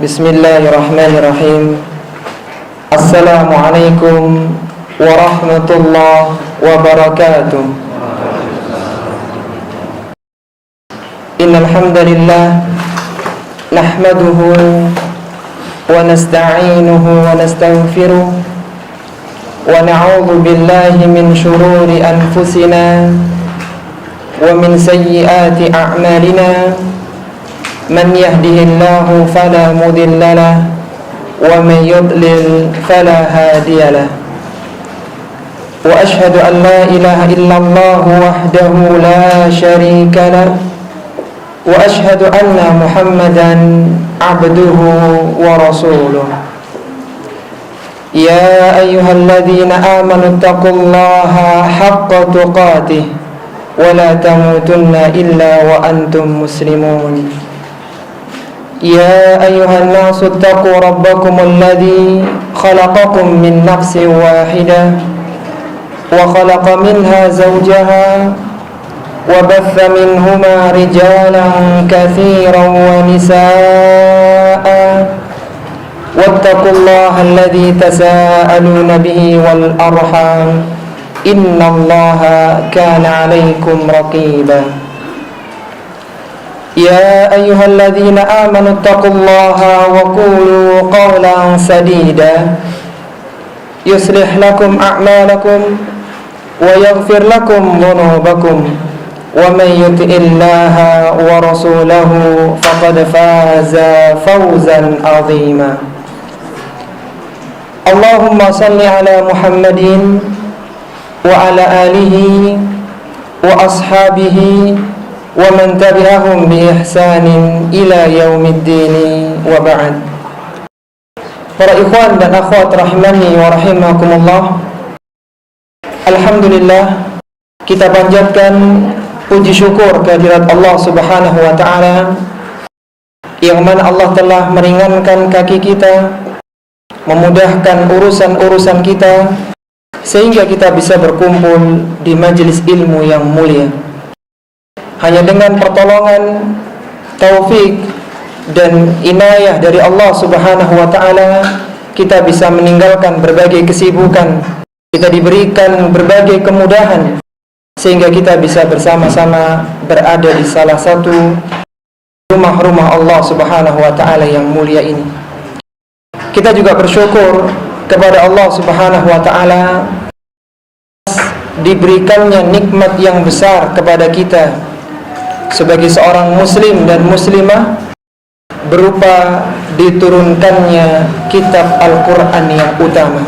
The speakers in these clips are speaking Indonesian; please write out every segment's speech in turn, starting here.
Bismillahirrahmanirrahim. Assalamualaikum warahmatullahi wabarakatuh. Innal hamdalillah nahmaduhu wa nasta'inuhu wa nastaghfiruh wa na'udzu billahi min shururi anfusina wa min sayyiati a'malina. Man yahdihillahu fala mudilla lahu wa man yudlil fala hadiya lahu. Wa ashhadu an la ilaha illallah wahdahu la syarika lahu wa ashhadu anna Muhammadan abduhu wa rasuluh. Ya ayyuhalladzina amanu taqullaha haqqa tuqatih wa la tamutunna illa wa antum muslimun. يا أيها الناس اتقوا ربكم الذي خلقكم من نفس واحدة وخلق منها زوجها وبث منهما رجالا كثيرا ونساء واتقوا الله الذي تساءلون به والأرحام إن الله كان عليكم رقيبا. يا أيها الذين آمنوا اتقوا الله وقولوا قولا سديدا يصلح لكم أعمالكم ويغفر لكم ذنوبكم ومن يطع الله ورسوله فقد فاز فوزا عظيما. اللهم صل على محمد وعلى آله وأصحابه wa man tabi'ahum bi ihsanin ila yaumiddin wa ba'd. Para ikhwan dan akhwat rahimani wa rahimakumullah, alhamdulillah kita panjatkan puji syukur kehadirat Allah Subhanahu wa taala yang mana Allah telah meringankan kaki kita, memudahkan urusan-urusan kita sehingga kita bisa berkumpul di majelis ilmu yang mulia. Hanya dengan pertolongan, taufik dan inayah dari Allah Subhanahu wa taala kita bisa meninggalkan berbagai kesibukan, kita diberikan berbagai kemudahan sehingga kita bisa bersama-sama berada di salah satu rumah-rumah Allah Subhanahu wa taala yang mulia ini. Kita juga bersyukur kepada Allah Subhanahu wa taala diberikannya nikmat yang besar kepada kita sebagai seorang muslim dan muslimah berupa diturunkannya kitab Al-Quran yang utama,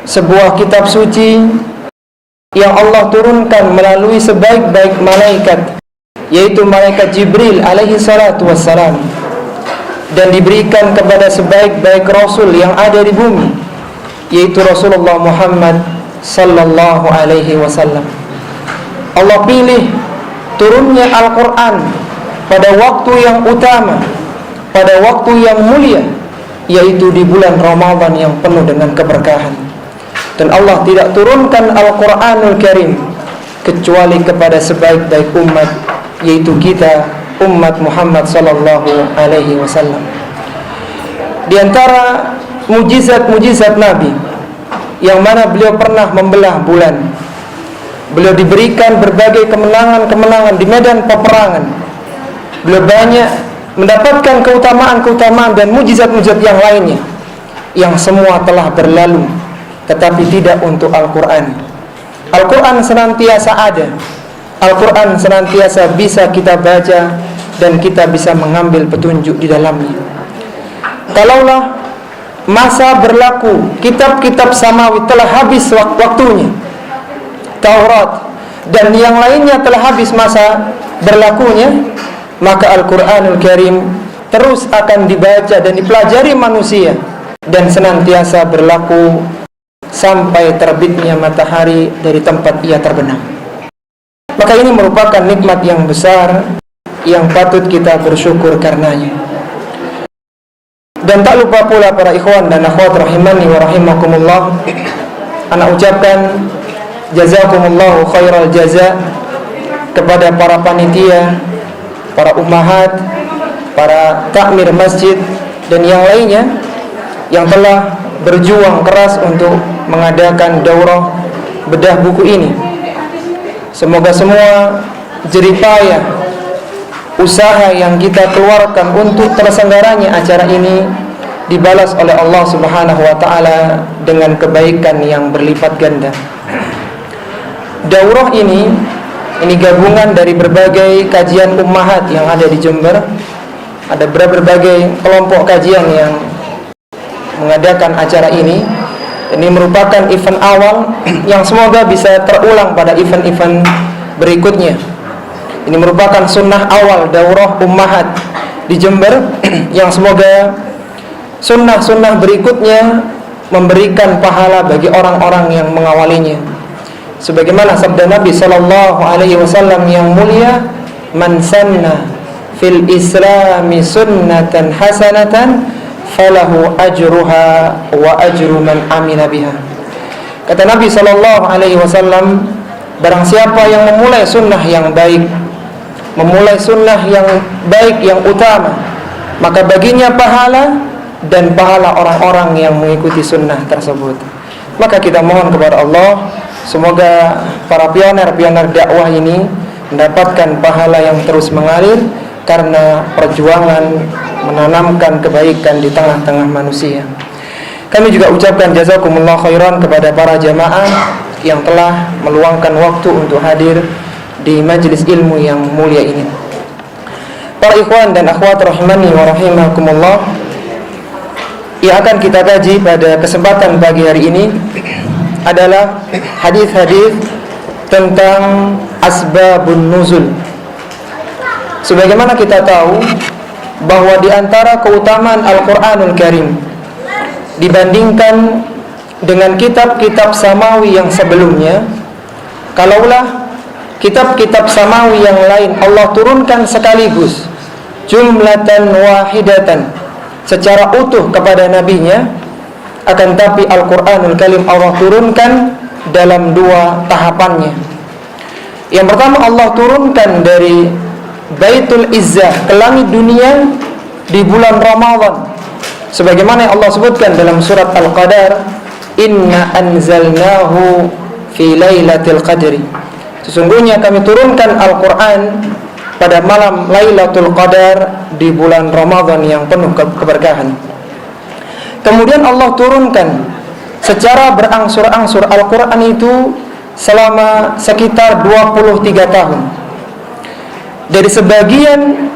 sebuah kitab suci yang Allah turunkan melalui sebaik-baik malaikat, yaitu malaikat Jibril alaihi salatu wassalam, dan diberikan kepada sebaik-baik rasul yang ada di bumi, yaitu Rasulullah Muhammad sallallahu alaihi wasallam. Allah pilih turunnya Al-Quran pada waktu yang utama, pada waktu yang mulia, yaitu di bulan Ramadan yang penuh dengan keberkahan. Dan Allah tidak turunkan Al-Quranul Karim kecuali kepada sebaik-baik umat, yaitu kita, umat Muhammad sallallahu alaihi wasallam. Di antara mujizat-mujizat Nabi yang mana beliau pernah membelah bulan, beliau diberikan berbagai kemenangan-kemenangan di medan peperangan. Beliau banyak mendapatkan keutamaan-keutamaan dan mujizat-mujizat yang lainnya yang semua telah berlalu, tetapi tidak untuk Al-Quran. Al-Quran senantiasa ada, Al-Quran senantiasa bisa kita baca dan kita bisa mengambil petunjuk di dalamnya. Kalaulah masa berlaku kitab-kitab samawi telah habis waktunya, Taurat dan yang lainnya telah habis masa berlakunya, maka Al-Quranul Karim terus akan dibaca dan dipelajari manusia dan senantiasa berlaku sampai terbitnya matahari dari tempat ia terbenam. Maka ini merupakan nikmat yang besar yang patut kita bersyukur karenanya. Dan tak lupa pula para ikhwan dan akhwat rahimani wa rahimakumullah, ana ucapkan jazakumullahu khairal jaza kepada para panitia, para ummahat, para takmir masjid dan yang lainnya yang telah berjuang keras untuk mengadakan daurah bedah buku ini. Semoga semua jeripayah usaha yang kita keluarkan untuk terselenggaranya acara ini dibalas oleh Allah Subhanahu wa taala dengan kebaikan yang berlipat ganda. Daurah ini gabungan dari berbagai kajian ummahat yang ada di Jember. Ada berbagai kelompok kajian yang mengadakan acara ini. Ini merupakan event awal yang semoga bisa terulang pada event-event berikutnya. Ini merupakan sunnah awal daurah ummahat di Jember yang semoga sunnah-sunnah berikutnya memberikan pahala bagi orang-orang yang mengawalinya. Sebagaimana sabda Nabi sallallahu alaihi wasallam yang mulia, "Man sanna fil islami sunnatan hasanatan falahu ajruha wa ajru man amila biha." Kata Nabi sallallahu alaihi wasallam, barang siapa yang memulai sunnah yang baik, memulai sunnah yang baik yang utama, maka baginya pahala dan pahala orang-orang yang mengikuti sunnah tersebut. Maka kita mohon kepada Allah, semoga para pioner-pioner dakwah ini mendapatkan pahala yang terus mengalir karena perjuangan menanamkan kebaikan di tengah-tengah manusia. Kami juga ucapkan jazakumullah khairan kepada para jamaah yang telah meluangkan waktu untuk hadir di majelis ilmu yang mulia ini. Para ikhwan dan akhwat rahimani wa rahimakumullah, yang akan kita kaji pada kesempatan pagi hari ini adalah hadis-hadis tentang asbabun nuzul. Sebagaimana kita tahu bahwa di antara keutamaan Al-Qur'anul Karim dibandingkan dengan kitab-kitab samawi yang sebelumnya, kalaulah kitab-kitab samawi yang lain Allah turunkan sekaligus jumlatan wahidatan secara utuh kepada nabinya, akan tapi Al-Qur'anul Karim Allah turunkan dalam dua tahapannya. Yang pertama, Allah turunkan dari Baitul Izzah ke langit dunia di bulan Ramadan, sebagaimana yang Allah sebutkan dalam surat Al-Qadar, "Inna anzalnahu fi lailatul qadri." Sesungguhnya kami turunkan Al-Quran pada malam Lailatul Qadar di bulan Ramadan yang penuh keberkahan. Kemudian Allah turunkan secara berangsur-angsur Al-Quran itu selama sekitar 23 tahun. Dari sebagian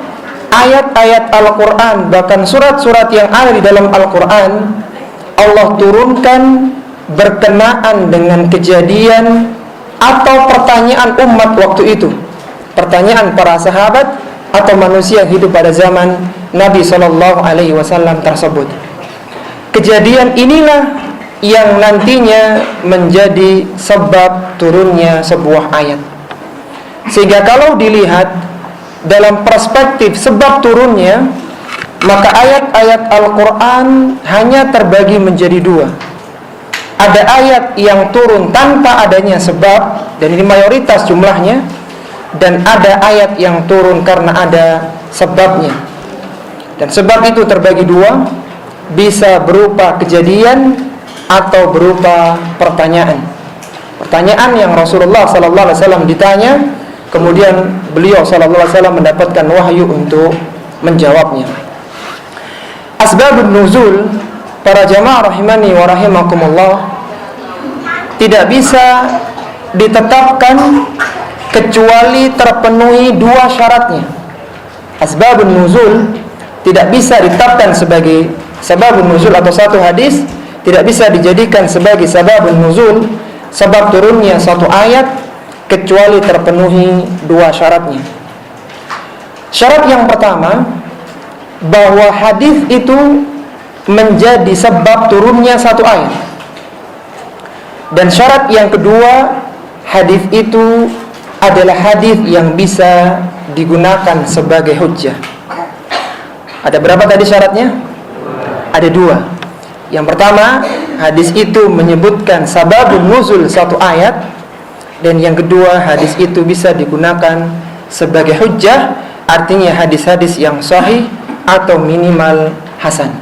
ayat-ayat Al-Quran, bahkan surat-surat yang ada di dalam Al-Quran, Allah turunkan berkenaan dengan kejadian atau pertanyaan umat waktu itu, pertanyaan para sahabat atau manusia yang hidup pada zaman Nabi SAW tersebut. Kejadian inilah yang nantinya menjadi sebab turunnya sebuah ayat. Sehingga kalau dilihat dalam perspektif sebab turunnya, maka ayat-ayat Al-Quran hanya terbagi menjadi dua. Ada ayat yang turun tanpa adanya sebab, dan ini mayoritas jumlahnya, dan ada ayat yang turun karena ada sebabnya. Dan sebab itu terbagi dua, bisa berupa kejadian atau berupa pertanyaan. Pertanyaan yang Rasulullah SAW ditanya, kemudian beliau SAW mendapatkan wahyu untuk menjawabnya. Asbabun nuzul, para jamaah rahimani wa rahimakumullah, tidak bisa ditetapkan kecuali terpenuhi dua syaratnya. Asbabun nuzul tidak bisa ditetapkan sebagai sababun nuzul, atau satu hadis tidak bisa dijadikan sebagai sababun nuzul, sebab turunnya satu ayat, kecuali terpenuhi dua syaratnya. Syarat yang pertama, bahwa hadis itu menjadi sebab turunnya satu ayat. Dan syarat yang kedua, hadis itu adalah hadis yang bisa digunakan sebagai hujjah. Ada berapa tadi syaratnya? Ada dua. Yang pertama, hadis itu menyebutkan sababun nuzul satu ayat. Dan yang kedua, hadis itu bisa digunakan sebagai hujjah, artinya hadis-hadis yang sahih atau minimal hasan.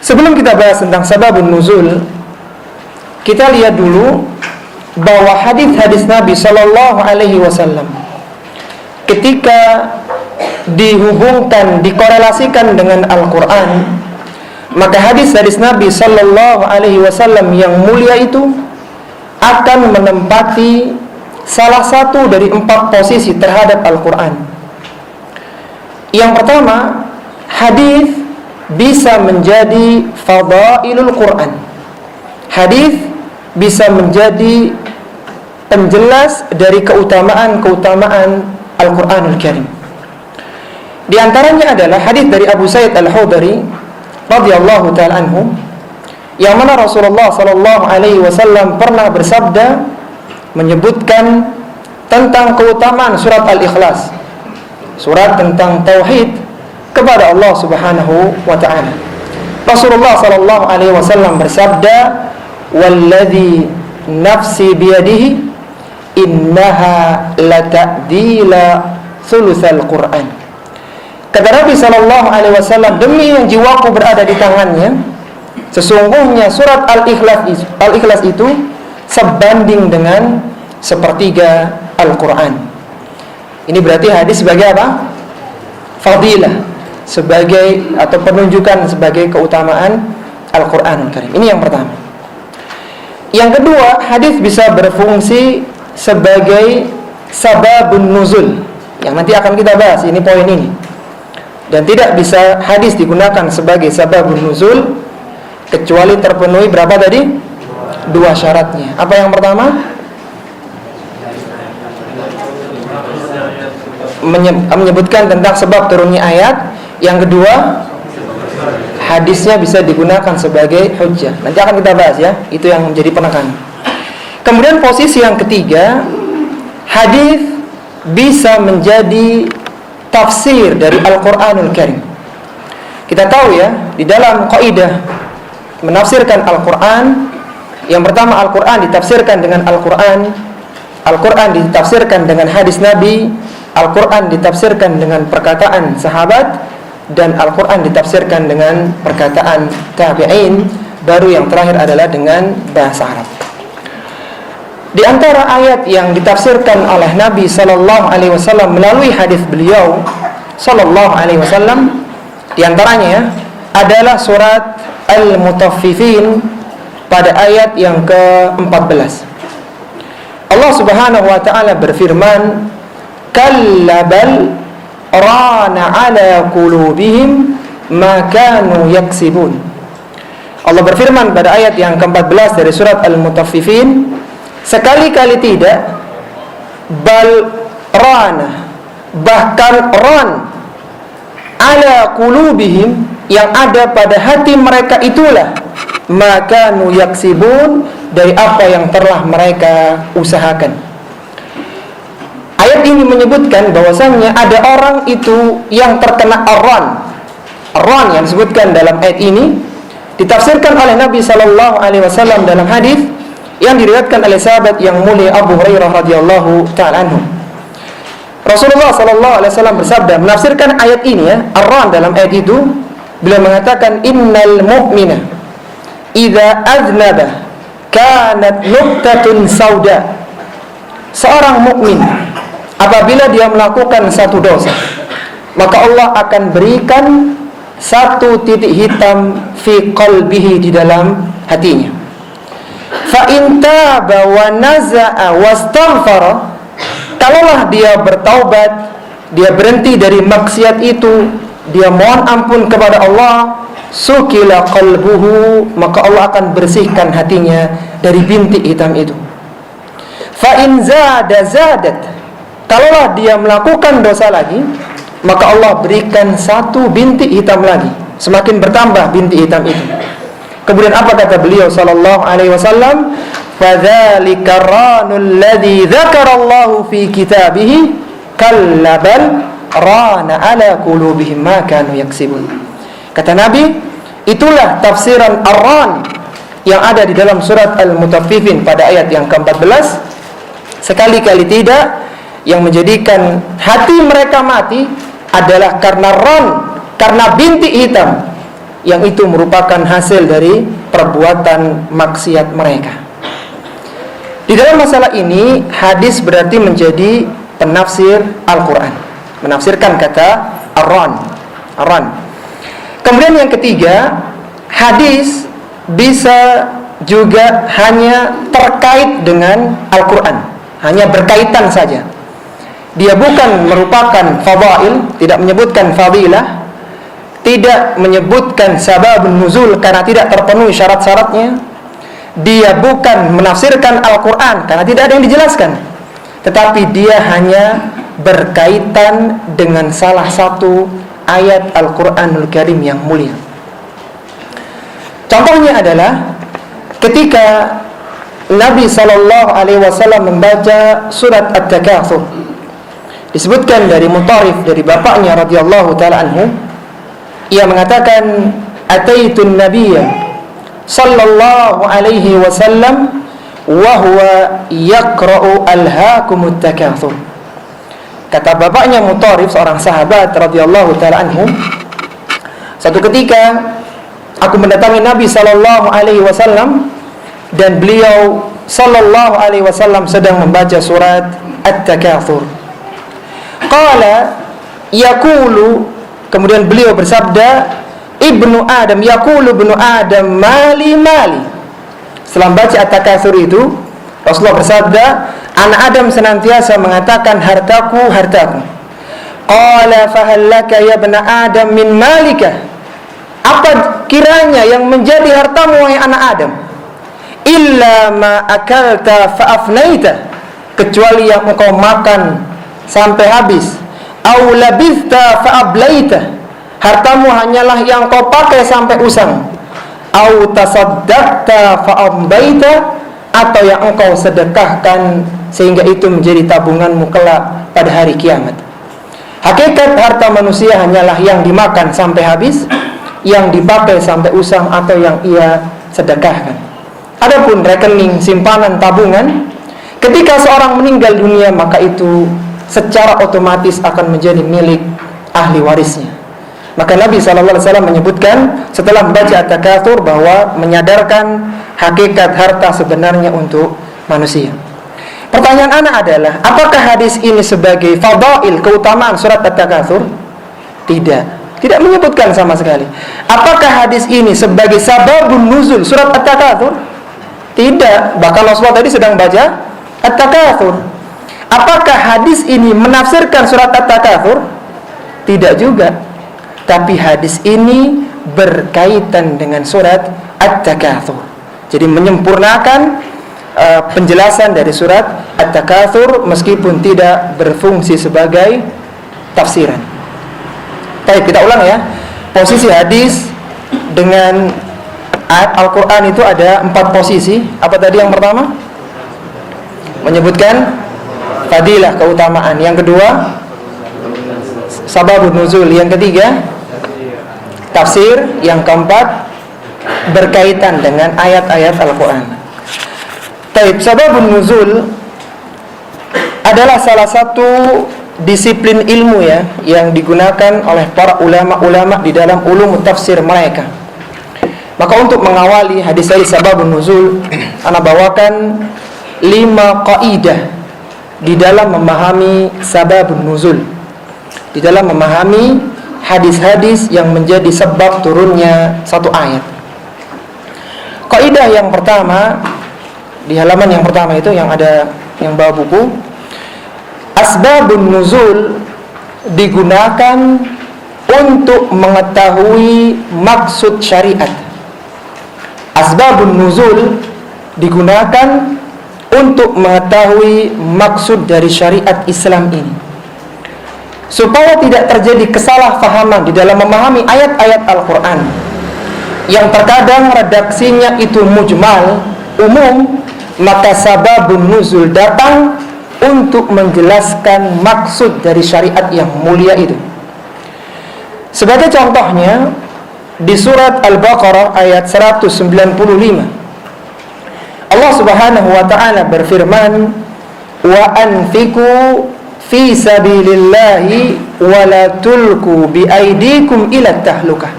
Sebelum kita bahas tentang sababun nuzul, kita lihat dulu bahwa hadis-hadis Nabi Shallallahu Alaihi Wasallam ketika dihubungkan, dikorelasikan dengan Al-Quran, maka hadis-hadis Nabi Shallallahu Alaihi Wasallam yang mulia itu akan menempati salah satu dari 4 posisi terhadap Al-Quran. Yang pertama, hadis bisa menjadi fadailul Quran. Hadis bisa menjadi penjelas dari keutamaan-keutamaan Al-Quranul Karim. Di antaranya adalah hadis dari Abu Sa'id Al-Khudri radhiyallahu ta'ala anhu, yang mana Rasulullah sallallahu alaihi wasallam pernah bersabda menyebutkan tentang keutamaan surat Al-Ikhlas, surat tentang tauhid kepada Allah Subhanahu wa taala. Rasulullah sallallahu alaihi wasallam bersabda, "Walladzi nafsi biyadihi innaha lata'dila thulutsal Qur'an." Kata Nabi sallallahu alaihi wasallam, demi yang jiwaku berada di tangannya, sesungguhnya surat Al-Ikhlas itu sebanding dengan sepertiga Al-Quran. Ini berarti hadis sebagai apa? Fadilah, sebagai atau penunjukan sebagai keutamaan Al-Quran Karim. Ini yang pertama. Yang kedua, hadis bisa berfungsi sebagai sababun nuzul, yang nanti akan kita bahas, ini poin ini. Dan tidak bisa hadis digunakan sebagai sababun nuzul kecuali terpenuhi berapa tadi? 2 syaratnya. Apa yang pertama? Menyebutkan tentang sebab turunnya ayat. Yang kedua, hadisnya bisa digunakan sebagai hujjah. Nanti akan kita bahas ya, itu yang menjadi penekanan. Kemudian posisi yang ketiga, hadis bisa menjadi tafsir dari Al-Quranul Karim. Kita tahu ya, di dalam kaidah menafsirkan Al-Quran, yang pertama Al-Quran ditafsirkan dengan Al-Quran, Al-Quran ditafsirkan dengan hadis Nabi, Al-Quran ditafsirkan dengan perkataan sahabat, dan Al-Quran ditafsirkan dengan perkataan tabi'in, baru yang terakhir adalah dengan bahasa Arab. Di antara ayat yang ditafsirkan oleh Nabi Sallallahu Alaihi Wasallam melalui hadis beliau Sallallahu Alaihi Wasallam, di antaranya adalah surat Al-Mutaffifin pada ayat yang ke-14. Allah Subhanahu wa taala berfirman, "Kallabal rana ala qulubihim ma kanu yaksibun." Allah berfirman pada ayat yang ke-14 dari surat Al-Mutaffifin, sekali-kali tidak, bal rana, bahkan ran, ala qulubihim, yang ada pada hati mereka itulah maka nuyaksibun, dari apa yang telah mereka usahakan. Ayat ini menyebutkan bahwasannya ada orang itu yang terkena ar-ran. Ar-ran yang disebutkan dalam ayat ini ditafsirkan oleh Nabi sallallahu alaihi wasallam dalam hadis yang diriwayatkan oleh sahabat yang mulia Abu Hurairah radhiyallahu ta'ala anhu. Rasulullah sallallahu alaihi wasallam bersabda menafsirkan ayat ini ya, ar-ran dalam ayat itu, beliau mengatakan, innal mu'mina idza aznaba kanat nuqtatun sauda. Seorang mukmin apabila dia melakukan satu dosa, maka Allah akan berikan satu titik hitam fi qalbihi, di dalam hatinya. Fa in taba wa naza'a wastaghfara, kalaulah dia bertaubat, dia berhenti dari maksiat itu, dia mohon ampun kepada Allah, sukila qalbuhu, maka Allah akan bersihkan hatinya dari bintik hitam itu. Fa in zada zadat, kalaulah dia melakukan dosa lagi, maka Allah berikan satu bintik hitam lagi, semakin bertambah bintik hitam itu. Kemudian apa kata beliau sallallahu alaihi wasallam? Fadzalika ranul ladzi dzakarallahu fi kitabih kallabal rana ala qulubihim ma kanu yaksibun. Kata Nabi, itulah tafsiran ar-ran yang ada di dalam surat Al-Mutaffifin pada ayat yang ke-14. Sekali-kali tidak, yang menjadikan hati mereka mati adalah karena ran, karena bintik hitam, yang itu merupakan hasil dari perbuatan maksiat mereka. Di dalam masalah ini, hadis berarti menjadi penafsir Al-Quran, menafsirkan kata Ar-Ran. Kemudian yang ketiga, hadis bisa juga hanya terkait dengan Al-Quran, hanya berkaitan saja. Dia bukan merupakan fadail, tidak menyebutkan fadilah, tidak menyebutkan sababun nuzul karena tidak terpenuhi syarat-syaratnya. Dia bukan menafsirkan Al-Quran karena tidak ada yang dijelaskan, tetapi dia hanya berkaitan dengan salah satu ayat Al-Quranul Karim yang mulia. Contohnya adalah ketika Nabi SAW membaca surat At-Takatsur, disebutkan dari Mutarif, dari bapaknya radhiyallahu ta'ala anhu, ia mengatakan, ataitun nabiyya sallallahu alaihi wasallam wa huwa yaqra'u alhaakumut takatsur. Kata bapaknya Mutarif, seorang sahabat radhiyallahu ta'ala anhu, satu ketika aku mendatangi Nabi sallallahu alaihi wasallam dan beliau sallallahu alaihi wasallam sedang membaca surat At-Takatsur. Qala yaqulu, kemudian beliau bersabda, Ibnu Adam, yaqulu Ibnu Adam, mali. Setelah membaca At-Takatsur itu, Rasulullah bersabda, anak Adam senantiasa mengatakan hartaku. Qala fahal laka ya ibna Adam min malika? Apa kiranya yang menjadi hartamu wahai anak Adam? Illa ma akalta fa afnaita, kecuali yang engkau makan sampai habis. Au labithta fa ablaita, hartamu hanyalah yang kau pakai sampai usang. Au tasaddaqta fa ambaita, atau yang engkau sedekahkan sehingga itu menjadi tabunganmu kelak pada hari kiamat. Hakikat harta manusia hanyalah yang dimakan sampai habis, yang dipakai sampai usang, atau yang ia sedekahkan. Adapun rekening, simpanan, tabungan, ketika seorang meninggal dunia, maka itu secara otomatis akan menjadi milik ahli warisnya. Maka Nabi SAW menyebutkan setelah membaca At-Takatsur bahwa menyadarkan hakikat harta sebenarnya untuk manusia. Pertanyaan anak adalah, apakah hadis ini sebagai fadail, keutamaan surat At-Takatsur? Tidak menyebutkan sama sekali. Apakah hadis ini sebagai sababun nuzul surat At-Takatsur? Tidak. Bahkan Rasulullah tadi sedang baca At-Takatsur. Apakah hadis ini menafsirkan surat At-Takatsur? Tidak juga. Tapi hadis ini berkaitan dengan surat At-Takatsur. Jadi menyempurnakan penjelasan dari surat At-Takatsur meskipun tidak berfungsi sebagai tafsiran. Baik, kita ulang ya. Posisi hadis dengan ayat Al-Quran itu ada 4 posisi. Apa tadi yang pertama? Menyebutkan fadilah, keutamaan. Yang kedua, sababun nuzul. Yang ketiga, tafsir. Yang keempat, berkaitan dengan ayat-ayat Al-Quran. Taib, sababun nuzul adalah salah satu disiplin ilmu ya, yang digunakan oleh para ulama-ulama di dalam ulum tafsir mereka. Maka untuk mengawali hadis dari sababun nuzul, ana bawakan 5 kaidah di dalam memahami sababun nuzul, di dalam memahami hadis-hadis yang menjadi sebab turunnya satu ayat. Kaidah yang pertama di halaman yang pertama itu, yang ada yang bawa buku, asbabun nuzul digunakan untuk mengetahui maksud syariat. Asbabun nuzul digunakan untuk mengetahui maksud dari syariat Islam ini, supaya tidak terjadi kesalahpahaman di dalam memahami ayat-ayat Al-Quran yang terkadang redaksinya itu mujmal, umum. Maka sababun nuzul datang untuk menjelaskan maksud dari syariat yang mulia itu. Sebagai contohnya, di surat Al-Baqarah ayat 195, Allah Subhanahu wa ta'ala berfirman, wa anfiqu fi sabilillahi wa la tulqu bi aydikum ila tahlukah.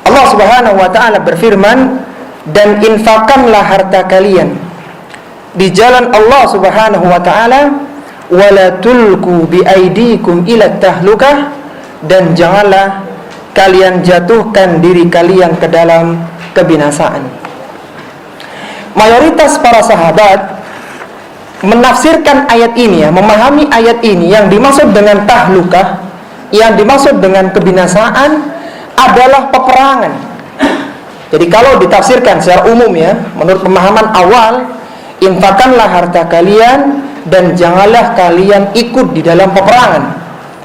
Allah Subhanahu wa taala berfirman, dan infakkanlah harta kalian di jalan Allah Subhanahu wa taala, wa la tulqu bi aydikum ila tahlukah, dan janganlah kalian jatuhkan diri kalian ke dalam kebinasaan. Mayoritas para sahabat menafsirkan ayat ini, memahami ayat ini, yang dimaksud dengan tahlukah, yang dimaksud dengan kebinasaan adalah peperangan. Jadi kalau ditafsirkan secara umum menurut pemahaman awal, infakkanlah harta kalian dan janganlah kalian ikut di dalam peperangan,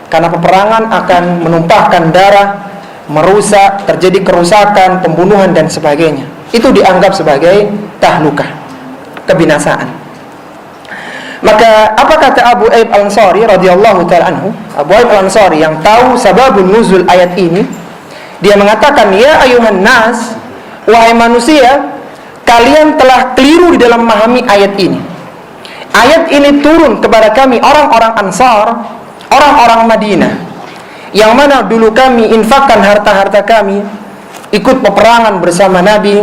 karena peperangan akan menumpahkan darah, merusak, terjadi kerusakan, pembunuhan dan sebagainya. Itu dianggap sebagai tahlukah, kebinasaan. Maka apa kata Abu Ayyub Al-Ansari radhiyallahu ta'ala anhu? Abu Ayyub Al-Ansari yang tahu sababun nuzul ayat ini, dia mengatakan, ya ayuhan nas, wahai manusia, kalian telah keliru di dalam memahami ayat ini. Ayat ini turun kepada kami orang-orang Ansar, orang-orang Madinah, yang mana dulu kami infakkan harta-harta kami, ikut peperangan bersama Nabi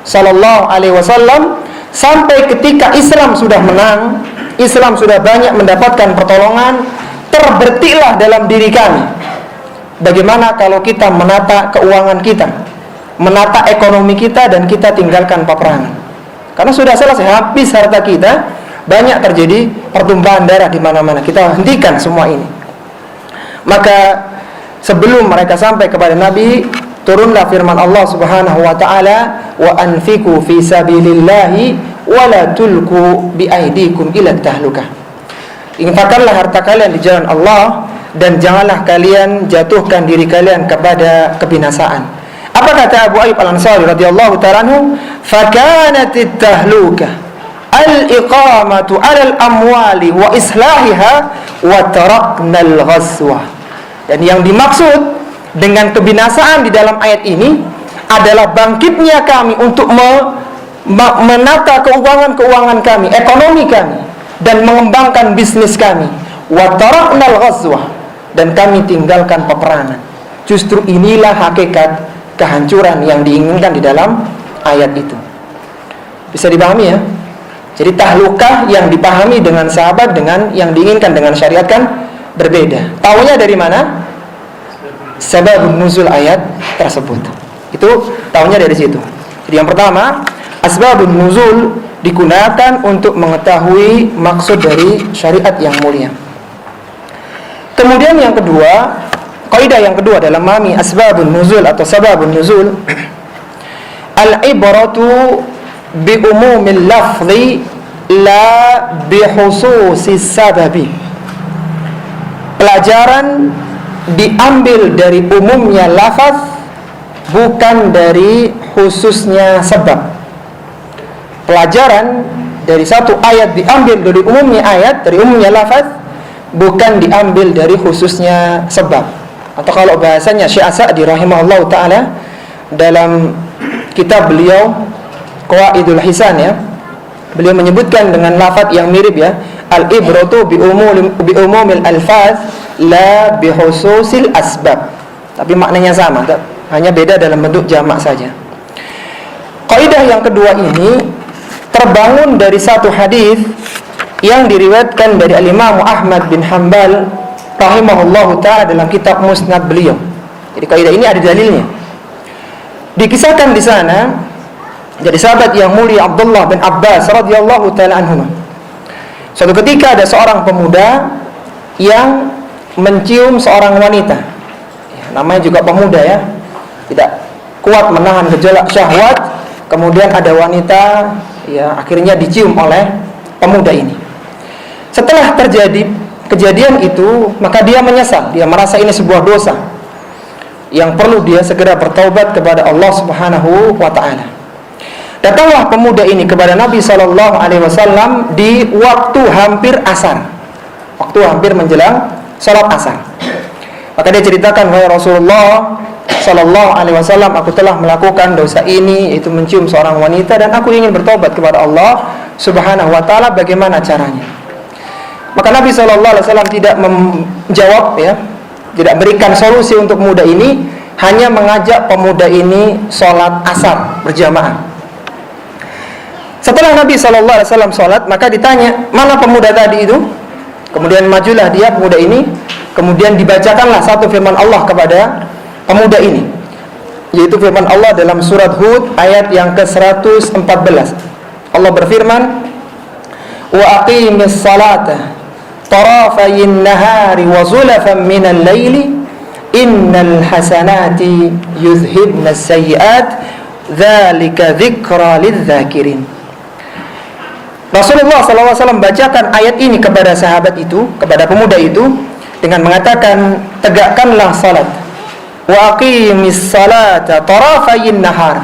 sallallahu alaihi wasallam, sampai ketika Islam sudah menang, Islam sudah banyak mendapatkan pertolongan, terbertiklah dalam diri kami, bagaimana kalau kita menata keuangan kita, menata ekonomi kita, dan kita tinggalkan peperangan. Karena sudah selesai, habis harta kita, banyak terjadi pertumpahan darah di mana-mana. Kita hentikan semua ini. Maka sebelum mereka sampai kepada Nabi, turunlah firman Allah Subhanahu wa taala, wa anfiqu fi sabilillahi wa la tulqu bi aydikum ila tahlukah. Infakkanlah harta kalian di jalan Allah, dan janganlah kalian jatuhkan diri kalian kepada kebinasaan. Apa kata Abu Ayyub Al-Ansari radhiyallahu ta'ala anhu? Fakanatit tahlukah al-iqamatu 'ala al-amwali wa islahiha wa taraknal ghazwah. Dan yang dimaksud dengan kebinasaan di dalam ayat ini adalah bangkitnya kami untuk menata keuangan kami, ekonomi kami, dan mengembangkan bisnis kami. Wa taraknal ghazwah, dan kami tinggalkan peperangan. Justru inilah hakikat kehancuran yang diinginkan di dalam ayat itu. Bisa dipahami ya? Jadi tahlukah yang dipahami dengan sahabat dengan yang diinginkan dengan syariat kan berbeda. Taunya dari mana? Sebab nuzul ayat tersebut. Itu taunya dari situ. Jadi yang pertama, asbabun nuzul digunakan untuk mengetahui maksud dari syariat yang mulia. Kemudian yang kedua, kaidah yang kedua dalam memahami asbabun nuzul atau sababun nuzul, al-ibratu bi umumil lafzi la bi khususis sababi. Pelajaran diambil dari umumnya lafaz, bukan dari khususnya sebab. Pelajaran dari satu ayat diambil dari umumnya ayat, dari umumnya lafaz, bukan diambil dari khususnya sebab. Atau kalau bahasanya Syekh As-Sa'di rahimahullah ta'ala dalam kitab beliau Qawaidul Hisan beliau menyebutkan dengan lafaz yang mirip al-ibratu bi umumil alfaz la bi khususil asbab. Tapi maknanya sama, hanya beda dalam bentuk jamak saja. Kaidah yang kedua ini terbangun dari satu hadis yang diriwayatkan dari Al-Imam Ahmad bin Hanbal rahimahullahu ta'ala dalam kitab Musnad beliau. Jadi kaidah ini ada dalilnya. Dikisahkan di sana dari sahabat yang mulia Abdullah bin Abbas radhiyallahu ta'ala anhuma. Suatu ketika ada seorang pemuda yang mencium seorang wanita. Namanya juga pemuda tidak kuat menahan gejolak syahwat. Kemudian ada wanita akhirnya dicium oleh pemuda ini. Setelah terjadi kejadian itu, maka dia menyesal. Dia merasa ini sebuah dosa yang perlu dia segera bertaubat kepada Allah Subhanahu wa ta'ala. Datanglah pemuda ini kepada Nabi SAW di waktu hampir asar, waktu hampir menjelang salat asar. Maka dia ceritakan, wahai Rasulullah SAW, aku telah melakukan dosa ini, yaitu mencium seorang wanita, dan aku ingin bertobat kepada Allah Subhanahu wa ta'ala. Bagaimana caranya? Maka Nabi SAW tidak menjawab, ya, tidak berikan solusi untuk pemuda ini, hanya mengajak pemuda ini sholat asar berjamaah. Setelah Nabi SAW sholat, maka ditanya, mana pemuda tadi itu? Kemudian majulah dia, pemuda ini. Kemudian dibacakanlah satu firman Allah kepada pemuda ini, yaitu firman Allah dalam surat Hud ayat yang ke-114. Allah berfirman, wa aqimis salata tarafayin nahari wa zulafan minal laili innal hasanati yuzhibnas sayyiat dzalika dzikra lidzakirin. Rasulullah SAW membacakan ayat ini kepada sahabat itu, kepada pemuda itu, dengan mengatakan, tegakkanlah salat, wa aqimis salata tarafayin nahar,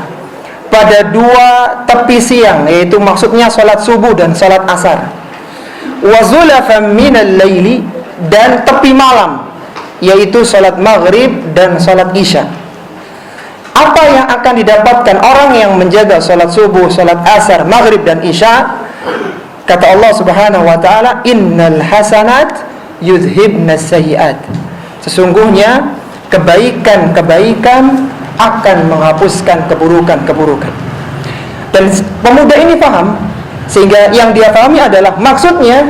pada dua tepi siang, yaitu maksudnya salat subuh dan salat asar, wa zulafan minal laili, dan tepi malam, yaitu salat maghrib dan salat isya. Apa yang akan didapatkan orang yang menjaga salat subuh, salat asar, maghrib dan isya? Kata Allah Subhanahu wa taala, innal hasanat yudhibnas sayyiat. Sesungguhnya kebaikan-kebaikan akan menghapuskan keburukan-keburukan. Dan pemuda ini paham, sehingga yang dia pahami adalah maksudnya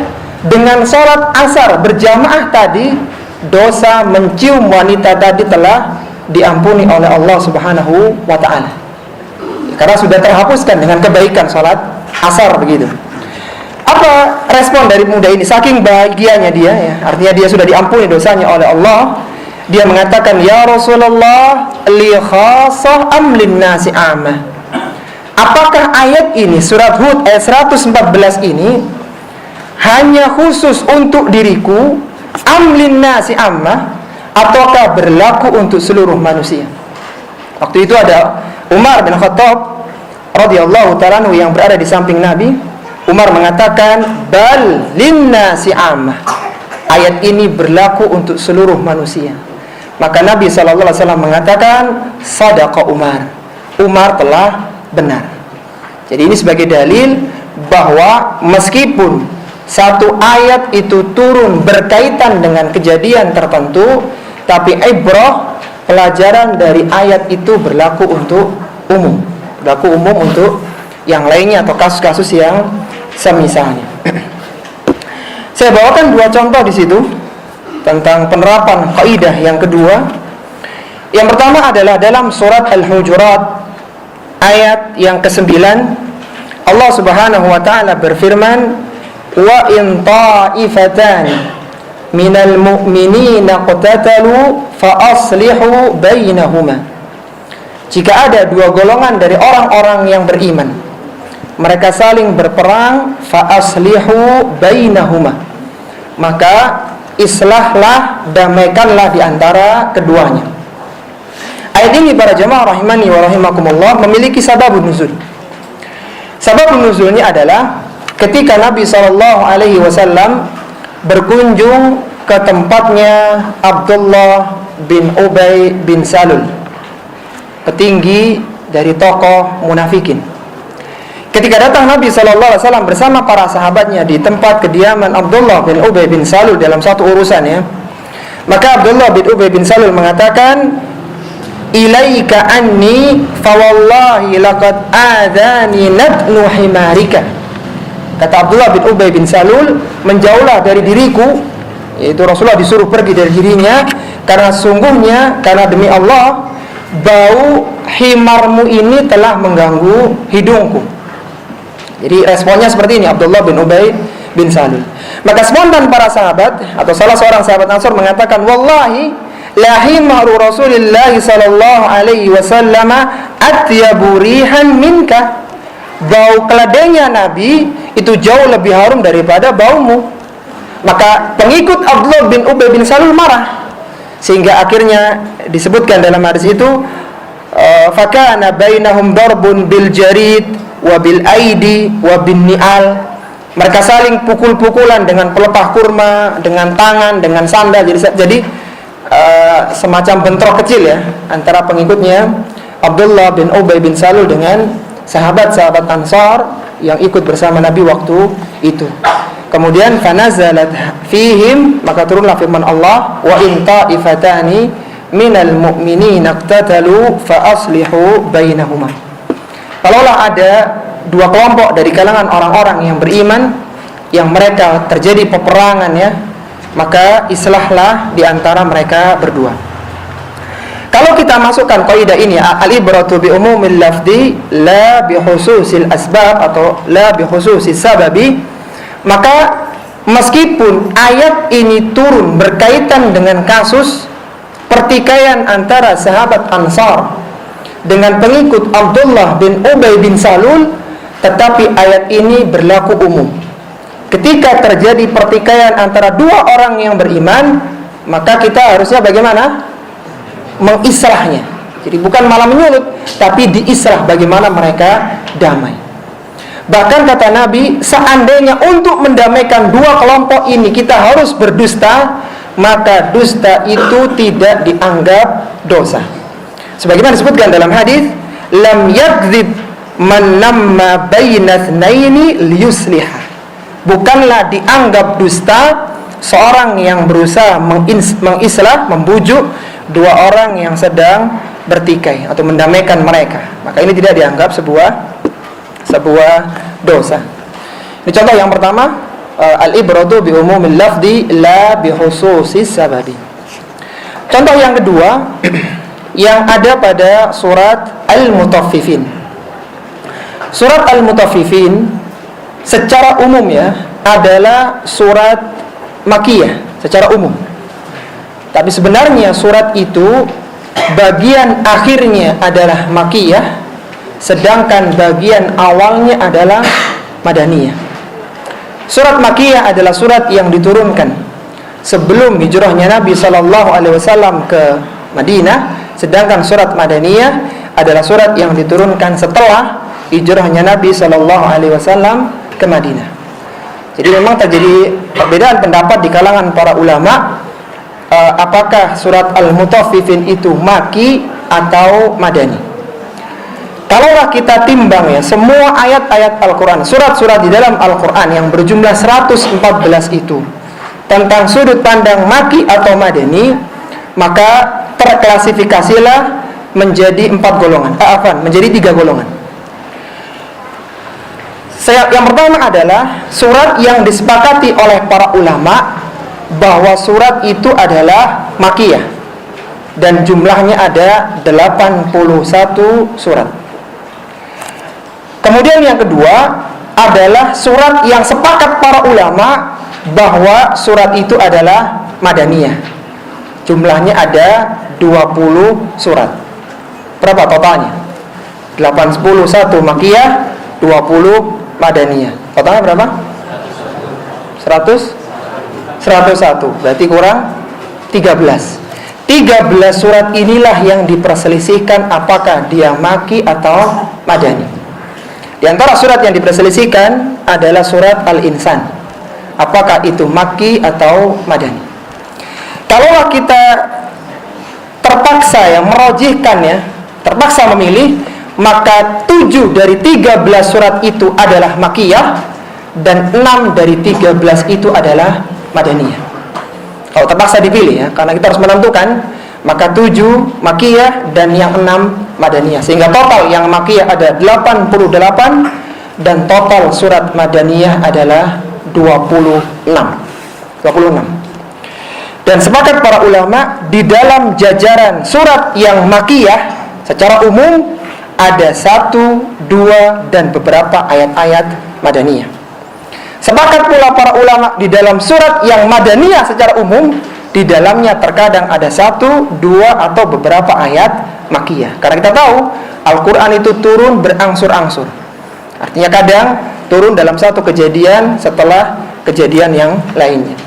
dengan salat asar berjamaah tadi, dosa mencium wanita tadi telah diampuni oleh Allah Subhanahu wa taala, karena sudah terhapuskan dengan kebaikan salat asar begitu. Apa respon dari pemuda ini? Saking bahagianya dia, ya, artinya dia sudah diampuni dosanya oleh Allah. Dia mengatakan, ya Rasulullah, li khassah am lin nasi amah. Apakah ayat ini, surat Hud ayat 114 ini hanya khusus untuk diriku, am lin nasi amah, ataukah berlaku untuk seluruh manusia? Waktu itu ada Umar bin Khattab radhiyallahu ta'ala anhu yang berada di samping Nabi. Umar mengatakan, bal linnasi ammah, ayat ini berlaku untuk seluruh manusia. Maka Nabi SAW mengatakan, sadaqa Umar, Umar telah benar. Jadi ini sebagai dalil bahwa meskipun satu ayat itu turun berkaitan dengan kejadian tertentu, tapi ibrah, pelajaran dari ayat itu berlaku untuk umum, berlaku umum untuk yang lainnya atau kasus-kasus yang semisalnya. Saya bawakan dua contoh di situ tentang penerapan kaidah yang kedua. Yang pertama adalah dalam surat Al-Hujurat ayat yang ke-9. Allah Subhanahu wa taala berfirman, wa in ta'ifatan minal mu'minina qatatalu fa aslihu bainahuma. Jika ada dua golongan dari orang-orang yang beriman, mereka saling berperang, fa aslihu bainahuma, maka islahlah, damaikanlah di antara keduanya. Ayat ini para jemaah rahimani wa rahimakumullah memiliki sababun nuzul. Sababun nuzulnya adalah ketika Nabi SAW berkunjung ke tempatnya Abdullah bin Ubay bin Salul, petinggi dari tokoh munafikin. Ketika datang Nabi SAW bersama para sahabatnya di tempat kediaman Abdullah bin Ubay bin Salul dalam satu urusan, ya, maka Abdullah bin Ubay bin Salul mengatakan, ilaika anni fawallahi laqad adani natnu himarika. Kata Abdullah bin Ubay bin Salul, menjauhlah dari diriku, yaitu Rasulullah disuruh pergi dari dirinya, karena sungguhnya, karena demi Allah, bau himarmu ini telah mengganggu hidungku. Jadi responnya seperti ini, Abdullah bin Ubay bin Salul. Maka spontan para sahabat atau salah seorang sahabat Ansor mengatakan, wallahi la himaru Rasulillah sallallahu alaihi wasallam atyabu rihan minka. Bau keledainya Nabi itu jauh lebih harum daripada baumu. Maka pengikut Abdullah bin Ubay bin Salul marah, sehingga akhirnya disebutkan dalam hadis itu, fakana bainahum darbun bil jarid wa bil aidi wa bin ni'al. Mereka saling pukul-pukulan dengan pelepah kurma, dengan tangan, dengan sandal. Jadi semacam bentrok kecil, ya, antara pengikutnya Abdullah bin Ubay bin Salul dengan sahabat-sahabat Ansar yang ikut bersama Nabi waktu itu. Kemudian fanazalat fihim, maka turunlah firman Allah, wa in ta'ifatani minal mu'minina iqtatalu fa aslihu bainahuma. Kalaulah ada dua kelompok dari kalangan orang-orang yang beriman yang mereka terjadi peperangan ya, maka islahlah di antara mereka berdua. Kalau kita masukkan kaidah ini, al-ibratu bi umumil lafzi la bi khususil asbab atau la bi khususis sababi, maka meskipun ayat ini turun berkaitan dengan kasus pertikaian antara sahabat Ansar dengan pengikut Abdullah bin Ubay bin Salul, tetapi ayat ini berlaku umum. Ketika terjadi pertikaian antara dua orang yang beriman, maka kita harusnya bagaimana? Mengislahnya. Jadi bukan malah menyulut, tapi diislah bagaimana mereka damai. Bahkan kata Nabi, seandainya untuk mendamaikan dua kelompok ini kita harus berdusta, maka dusta itu tidak dianggap dosa. Sebagaimana disebutkan dalam hadis, lam yakdzib man namma baina tsnaini liyusliha. Bukanlah dianggap dusta seorang yang berusaha mengislah, membujuk dua orang yang sedang bertikai atau mendamaikan mereka. Maka ini tidak dianggap sebuah dosa. Ini contoh yang pertama, al-ibratu bi umumil lafzi la bi khususis sababi. Contoh yang kedua yang ada pada surat Al-Mutaffifin. Surat Al-Mutaffifin secara umum ya adalah surat Makkiyah secara umum. Tapi sebenarnya surat itu bagian akhirnya adalah Makkiyah, sedangkan bagian awalnya adalah Madaniyah. Surat Makkiyah adalah surat yang diturunkan sebelum hijrahnya Nabi SAW ke Madinah, sedangkan surat Madaniyah adalah surat yang diturunkan setelah hijrahnya Nabi SAW ke Madinah. Jadi memang terjadi perbedaan pendapat di kalangan para ulama, apakah surat Al-Mutaffifin itu Makki atau Madani. Kalaulah kita timbang ya semua ayat-ayat Al-Quran, surat-surat di dalam Al-Quran yang berjumlah 114 itu tentang sudut pandang Makki atau Madani, maka terklasifikasilah menjadi 4 golongan, menjadi 3 golongan. Yang pertama adalah surat yang disepakati oleh para ulama bahwa surat itu adalah Makkiyah dan jumlahnya ada 81 surat. Kemudian yang kedua adalah surat yang sepakat para ulama bahwa surat itu adalah Madaniyah. Jumlahnya ada 20 surat. Berapa totalnya? 81 Makkiyah, 20 Madaniyah. Totalnya berapa? 101. Berarti kurang 13. 13 surat inilah yang diperselisihkan apakah dia Makki atau Madani. Di antara surat yang diperselisihkan adalah surat Al-Insan. Apakah itu Makki atau Madani? Kalau kita terpaksa merojihkan terpaksa memilih, maka 7 dari 13 surat itu adalah Makkiyah dan 6 dari 13 itu adalah Madaniyah. Kalau terpaksa dipilih karena kita harus menentukan, maka 7 Makkiyah dan yang 6 Madaniyah. Sehingga total yang Makkiyah ada 88 dan total surat Madaniyah adalah 26. Dan sepakat para ulama di dalam jajaran surat yang Makkiyah secara umum ada 1, 2 dan beberapa ayat-ayat Madaniyah. Sepakat pula para ulama di dalam surat yang Madaniyah secara umum, di dalamnya terkadang ada 1, 2 atau beberapa ayat Makkiyah. Karena kita tahu Al-Quran itu turun berangsur-angsur. Artinya kadang turun dalam satu kejadian setelah kejadian yang lainnya.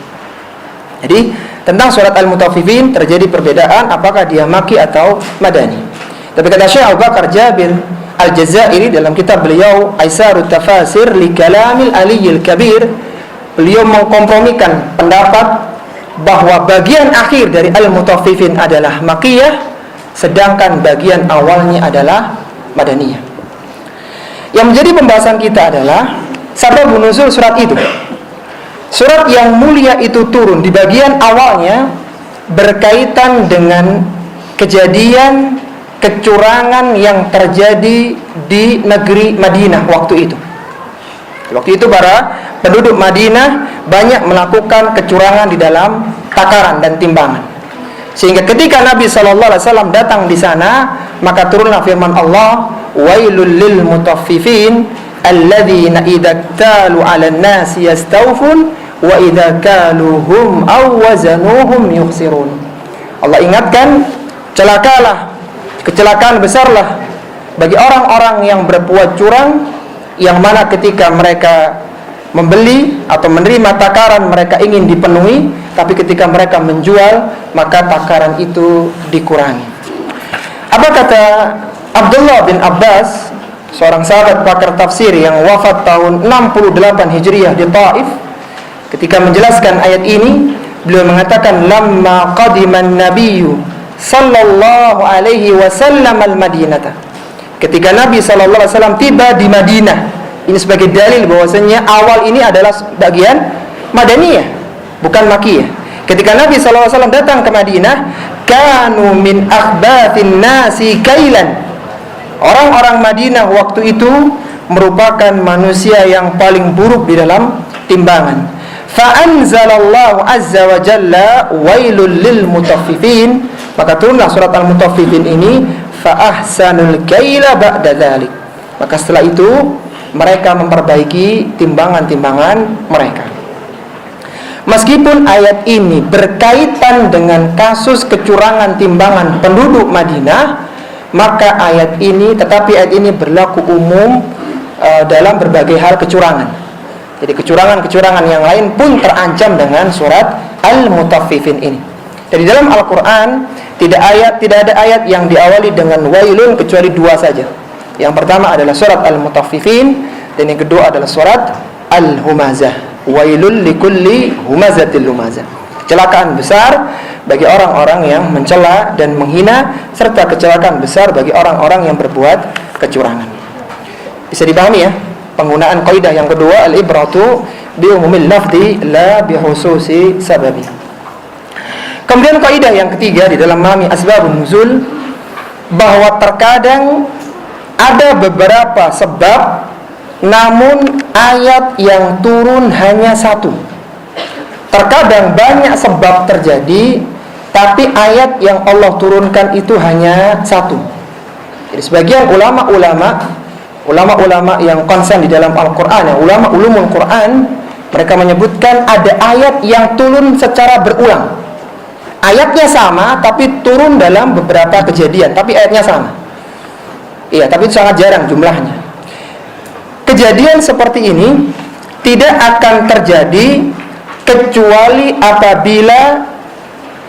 Jadi tentang surat Al-Mutaffifin terjadi perbedaan apakah dia Makki atau Madani. Tapi kata Syekh Abu Bakar Jabir Al-Jazairi dalam kitab beliau Aisarut Tafasir li Kalamil Aliyyil Kabir, beliau mengkompromikan pendapat bahwa bagian akhir dari Al-Mutaffifin adalah Makkiyah, sedangkan bagian awalnya adalah Madaniyah. Yang menjadi pembahasan kita adalah sabab nuzul surat itu. Surat yang mulia itu turun di bagian awalnya berkaitan dengan kejadian kecurangan yang terjadi di negeri Madinah waktu itu. Waktu itu para penduduk Madinah banyak melakukan kecurangan di dalam takaran dan timbangan. Sehingga ketika Nabi SAW datang di sana, maka turunlah firman Allah, "Wailul lil mutaffifin alladzina idza iktalu 'alan nasi yastawfun wa idza kaluhum aw wazanuhum yukhsirun." Allah ingatkan, celakalah, kecelakaan besarlah bagi orang-orang yang berbuat curang, yang mana ketika mereka membeli atau menerima takaran mereka ingin dipenuhi, tapi ketika mereka menjual maka takaran itu dikurangi. Apa kata Abdullah bin Abbas, seorang sahabat pakar tafsir yang wafat tahun 68 Hijriah di Taif, ketika menjelaskan ayat ini, beliau mengatakan, "Lamma qadiman nabiyyu sallallahu alaihi wasallam al-Madinata." Ketika Nabi sallallahu alaihi wasallam tiba di Madinah, ini sebagai dalil bahwasanya awal ini adalah bagian Madaniyah, bukan Makkiyah. Ketika Nabi sallallahu alaihi wasallam datang ke Madinah, kanu min akhbathin nasi kailan. Orang-orang Madinah waktu itu merupakan manusia yang paling buruk di dalam timbangan. Fa anzalallahu azza wa jalla wailul lil mutaffifin. Maka turunlah surat Al-Mutaffifin ini, fa ahsanul kaila ba'da dzalik. Maka setelah itu mereka memperbaiki timbangan-timbangan mereka. Meskipun ayat ini berkaitan dengan kasus kecurangan timbangan penduduk Madinah, maka ayat ini berlaku umum dalam berbagai hal kecurangan. Jadi kecurangan-kecurangan yang lain pun terancam dengan surat Al-Mutaffifin ini. Jadi dalam Al-Quran tidak ada ayat yang diawali dengan wailun kecuali dua saja. Yang pertama adalah surat Al-Mutaffifin, dan yang kedua adalah surat Al-Humazah. Wailul likulli humazatil lumazah. Kecelakaan besar bagi orang-orang yang mencela dan menghina, serta kecelakaan besar bagi orang-orang yang berbuat kecurangan. Bisa dipahami ya penggunaan kaidah yang kedua, al-ibratu bi umumil lafzi la bi khususi sababi. Kemudian kaidah yang ketiga di dalam memahami asbabun nuzul, bahwa terkadang ada beberapa sebab namun ayat yang turun hanya satu. Terkadang banyak sebab terjadi, tapi ayat yang Allah turunkan itu hanya satu. Jadi sebagian ulama-ulama yang konsen di dalam Al-Quran, yang ulama ulumul Quran, mereka menyebutkan ada ayat yang turun secara berulang. Ayatnya sama, tapi turun dalam beberapa kejadian, tapi ayatnya sama. Iya, tapi itu sangat jarang jumlahnya. Kejadian seperti ini tidak akan terjadi kecuali apabila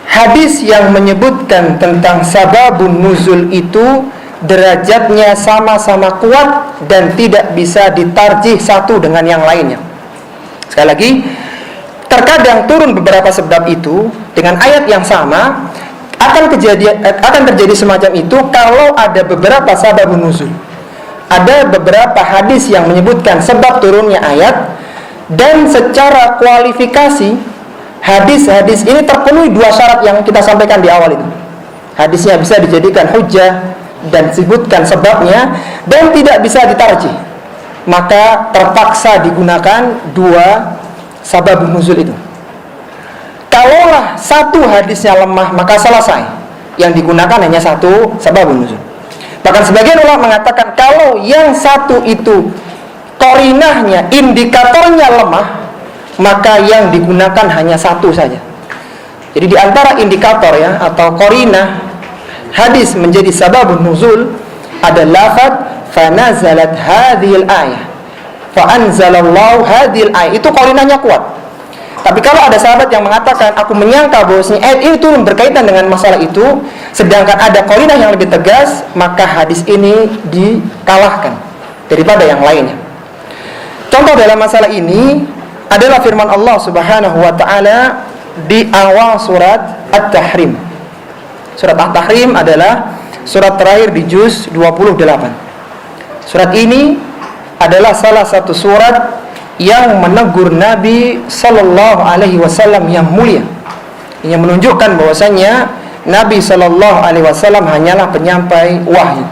hadis yang menyebutkan tentang sababun nuzul itu derajatnya sama-sama kuat dan tidak bisa ditarjih satu dengan yang lainnya. Sekali lagi, terkadang turun beberapa sebab itu dengan ayat yang sama, akan terjadi semacam itu kalau ada beberapa sababun nuzul. Ada beberapa hadis yang menyebutkan sebab turunnya ayat, dan secara kualifikasi hadis-hadis ini terpenuhi dua syarat yang kita sampaikan di awal itu. Hadisnya bisa dijadikan hujjah dan disebutkan sebabnya, dan tidak bisa ditarjih, maka terpaksa digunakan dua sababun nuzul itu. Kalaulah satu hadisnya lemah, maka selesai, yang digunakan hanya satu sababun nuzul. Bahkan sebagian ulama mengatakan kalau yang satu itu qarinahnya, indikatornya lemah, maka yang digunakan hanya satu saja. Jadi di antara indikator ya atau qarinah hadis menjadi sababun nuzul ada lafaz fanazalat hadhil ayah, fa anzalallahu hadhil ayah. Itu qarinahnya kuat. Tapi kalau ada sahabat yang mengatakan aku menyangka bahwasanya ayat ini turun berkaitan dengan masalah itu, sedangkan ada qarinah yang lebih tegas, maka hadis ini dikalahkan daripada yang lainnya. Contoh dalam masalah ini adalah firman Allah Subhanahu wa taala di awal surat At-Tahrim. Surat At-Tahrim adalah surat terakhir di juz 28. Surat ini adalah salah satu surat yang menegur Nabi sallallahu alaihi wasallam yang mulia. Ini menunjukkan bahwasanya Nabi sallallahu alaihi wasallam hanyalah penyampai wahyu.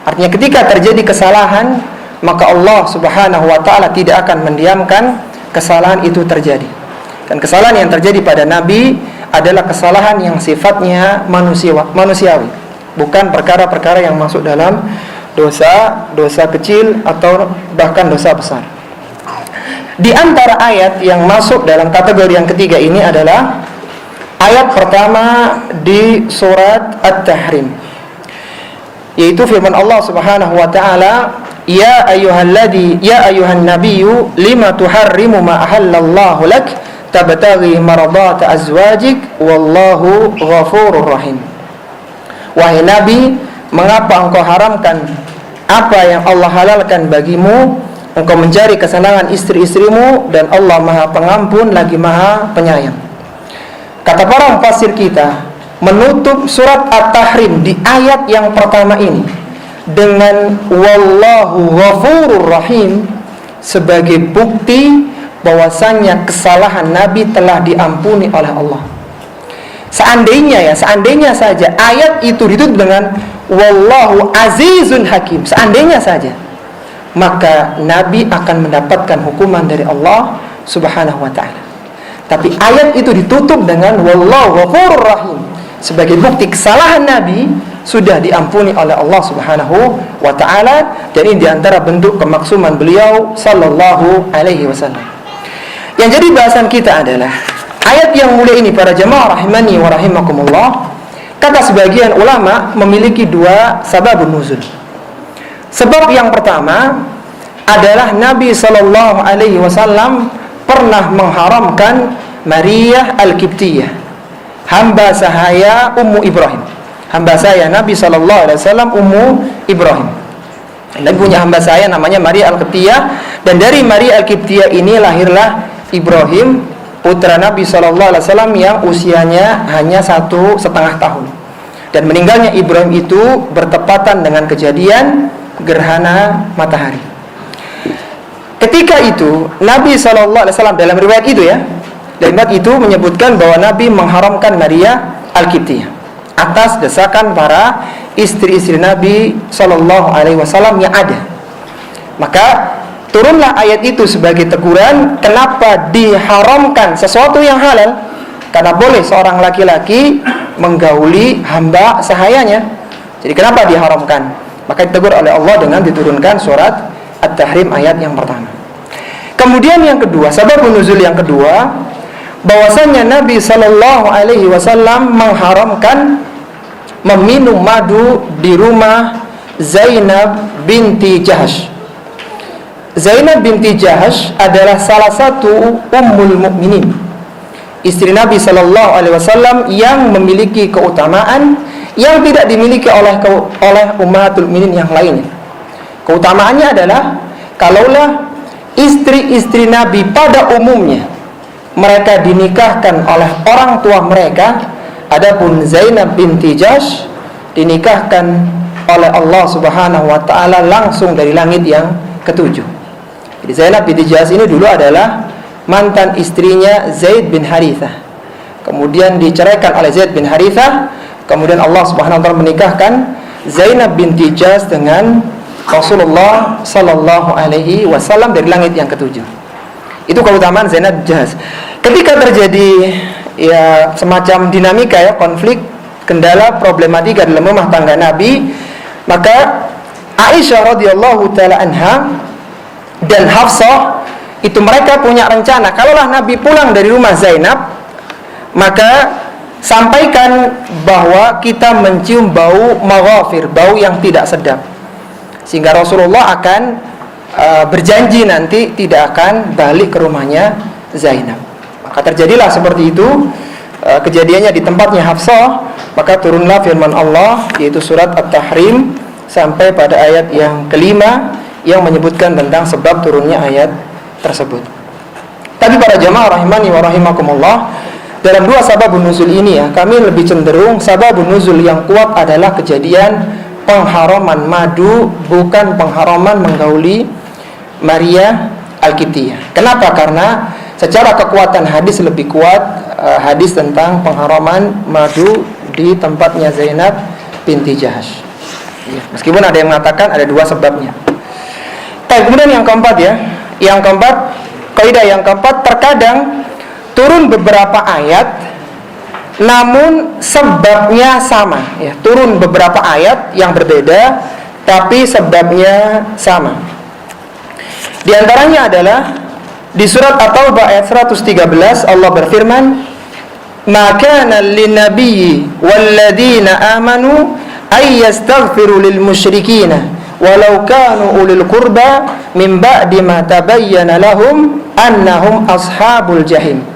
Artinya ketika terjadi kesalahan, maka Allah Subhanahu wa taala tidak akan mendiamkan kesalahan itu terjadi. Dan kesalahan yang terjadi pada Nabi adalah kesalahan yang sifatnya manusiawi, bukan perkara-perkara yang masuk dalam dosa kecil atau bahkan dosa besar. Di antara ayat yang masuk dalam kategori yang ketiga ini adalah ayat pertama di surat At-Tahrim, yaitu firman Allah Subhanahu wa taala, ya ayyuhan nabiyyu lima tuharrimu ma ahallallahu lak tabtaghi maradhat azwajik wallahu ghafurur rahim. Wahai Nabi, mengapa engkau haramkan apa yang Allah halalkan bagimu? Engkau mencari kesenangan istri-istrimu, dan Allah Maha Pengampun lagi Maha Penyayang. Kata para mufassir kita, menutup surat At-Tahrim di ayat yang pertama ini dengan wallahu ghafurur rahim sebagai bukti bahwasannya kesalahan Nabi telah diampuni oleh Allah. Seandainya saja ayat itu ditutup dengan wallahu azizun hakim, seandainya saja, maka Nabi akan mendapatkan hukuman dari Allah Subhanahu wa ta'ala. Tapi ayat itu ditutup dengan wallahu ghafurur rahim sebagai bukti kesalahan Nabi sudah diampuni oleh Allah Subhanahu wa ta'ala. Dan ini diantara bentuk kemaksuman beliau sallallahu alaihi wasallam. Yang jadi bahasan kita adalah ayat yang mulia ini, para jemaah rahimani wa rahimakumullah. Kata sebagian ulama memiliki dua sababun nuzul. Sebab yang pertama adalah Nabi sallallahu alaihi wasallam pernah mengharamkan Maria Al-Qibtiyah, hamba sahaya Ummu Ibrahim. Hamba saya Nabi sallallahu alaihi wasallam Ummu Ibrahim. Nabi punya hamba saya namanya Maria Al-Qibtiyah, dan dari Maria Al-Qibtiyah ini lahirlah Ibrahim, putra Nabi sallallahu alaihi wasallam yang usianya hanya 1,5 tahun. Dan meninggalnya Ibrahim itu bertepatan dengan kejadian gerhana matahari. Ketika itu Nabi SAW dalam riwayat itu menyebutkan bahwa Nabi mengharamkan Maria Al-Qibtiyah atas desakan para istri-istri Nabi SAW yang ada. Maka turunlah ayat itu sebagai teguran kenapa diharamkan sesuatu yang halal. Karena boleh seorang laki-laki menggauli hamba sahayanya. Jadi kenapa diharamkan? Maka ditegur oleh Allah dengan diturunkan surat At-Tahrim ayat yang pertama. Kemudian yang kedua, sababun nuzul yang kedua, bahwasanya Nabi sallallahu alaihi wasallam mengharamkan meminum madu di rumah Zainab binti Jahsh. Zainab binti Jahsh adalah salah satu ummul mukminin, istri Nabi sallallahu alaihi wasallam yang memiliki keutamaan yang tidak dimiliki oleh ummahatul mukminin yang lainnya. Keutamaannya adalah, kalaulah istri-istri Nabi pada umumnya mereka dinikahkan oleh orang tua mereka, adapun Zainab binti Jahsh dinikahkan oleh Allah Subhanahu wa taala langsung dari langit yang ketujuh. Jadi Zainab binti Jahsh ini dulu adalah mantan istrinya Zaid bin Harithah. Kemudian diceraikan oleh Zaid bin Harithah. Kemudian Allah Subhanahu wa taala menikahkan Zainab binti Jahsh dengan Rasulullah sallallahu alaihi wasallam dari langit yang ketujuh. Itu keutamaan Zainab Jahsh. Ketika terjadi semacam dinamika konflik, kendala, problematika dalam rumah tangga Nabi, maka Aisyah radhiyallahu taala anha dan Hafsah itu mereka punya rencana, kalaulah Nabi pulang dari rumah Zainab, maka sampaikan bahwa kita mencium bau maghafir, bau yang tidak sedap, sehingga Rasulullah akan berjanji nanti tidak akan balik ke rumahnya Zainab. Maka terjadilah seperti itu. Kejadiannya di tempatnya Hafsah, maka turunlah firman Allah, yaitu surat At-Tahrim sampai pada ayat yang kelima yang menyebutkan tentang sebab turunnya ayat tersebut. Tapi para jamaah rahimani wa rahimakumullah, dalam dua sababun nuzul ini kami lebih cenderung sababun nuzul yang kuat adalah kejadian pengharaman madu, bukan pengharaman menggauli Maria Al-Qibtiyah. Kenapa? Karena secara kekuatan hadis lebih kuat hadis tentang pengharaman madu di tempatnya Zainab binti Jahash. Ya, meskipun ada yang mengatakan ada dua sebabnya. Kemudian yang keempat ya, yang keempat, kaidah yang keempat, terkadang turun beberapa ayat namun sebabnya sama ya, turun beberapa ayat yang berbeda tapi sebabnya sama. Di antaranya adalah di surat At-Taubah ayat 113 Allah berfirman, "Ma kana lin-nabiyyi wal-ladzina amanu ay yastaghfiru lil musyrikina walau kanu ulil qurba min ba'di ma tabayyana lahum annahum ashabul jahim."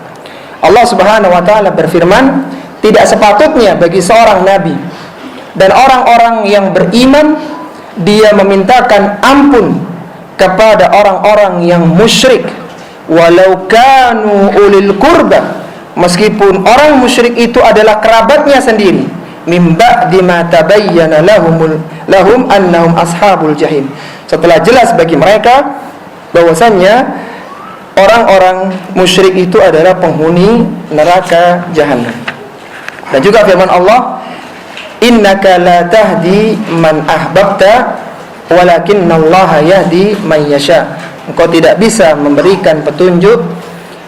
Allah Subhanahu wa taala berfirman, tidak sepatutnya bagi seorang nabi dan orang-orang yang beriman dia memintakan ampun kepada orang-orang yang musyrik walau kanu ulil qurba, meskipun orang musyrik itu adalah kerabatnya sendiri, mim ba'di ma tabayyana lahum annahum ashabul jahim, setelah jelas bagi mereka bahwasannya orang-orang musyrik itu adalah penghuni neraka jahanam. Dan juga firman Allah, innaka la tahdi man ahbabta walakinnallaha yahdi man yasha. Engkau tidak bisa memberikan petunjuk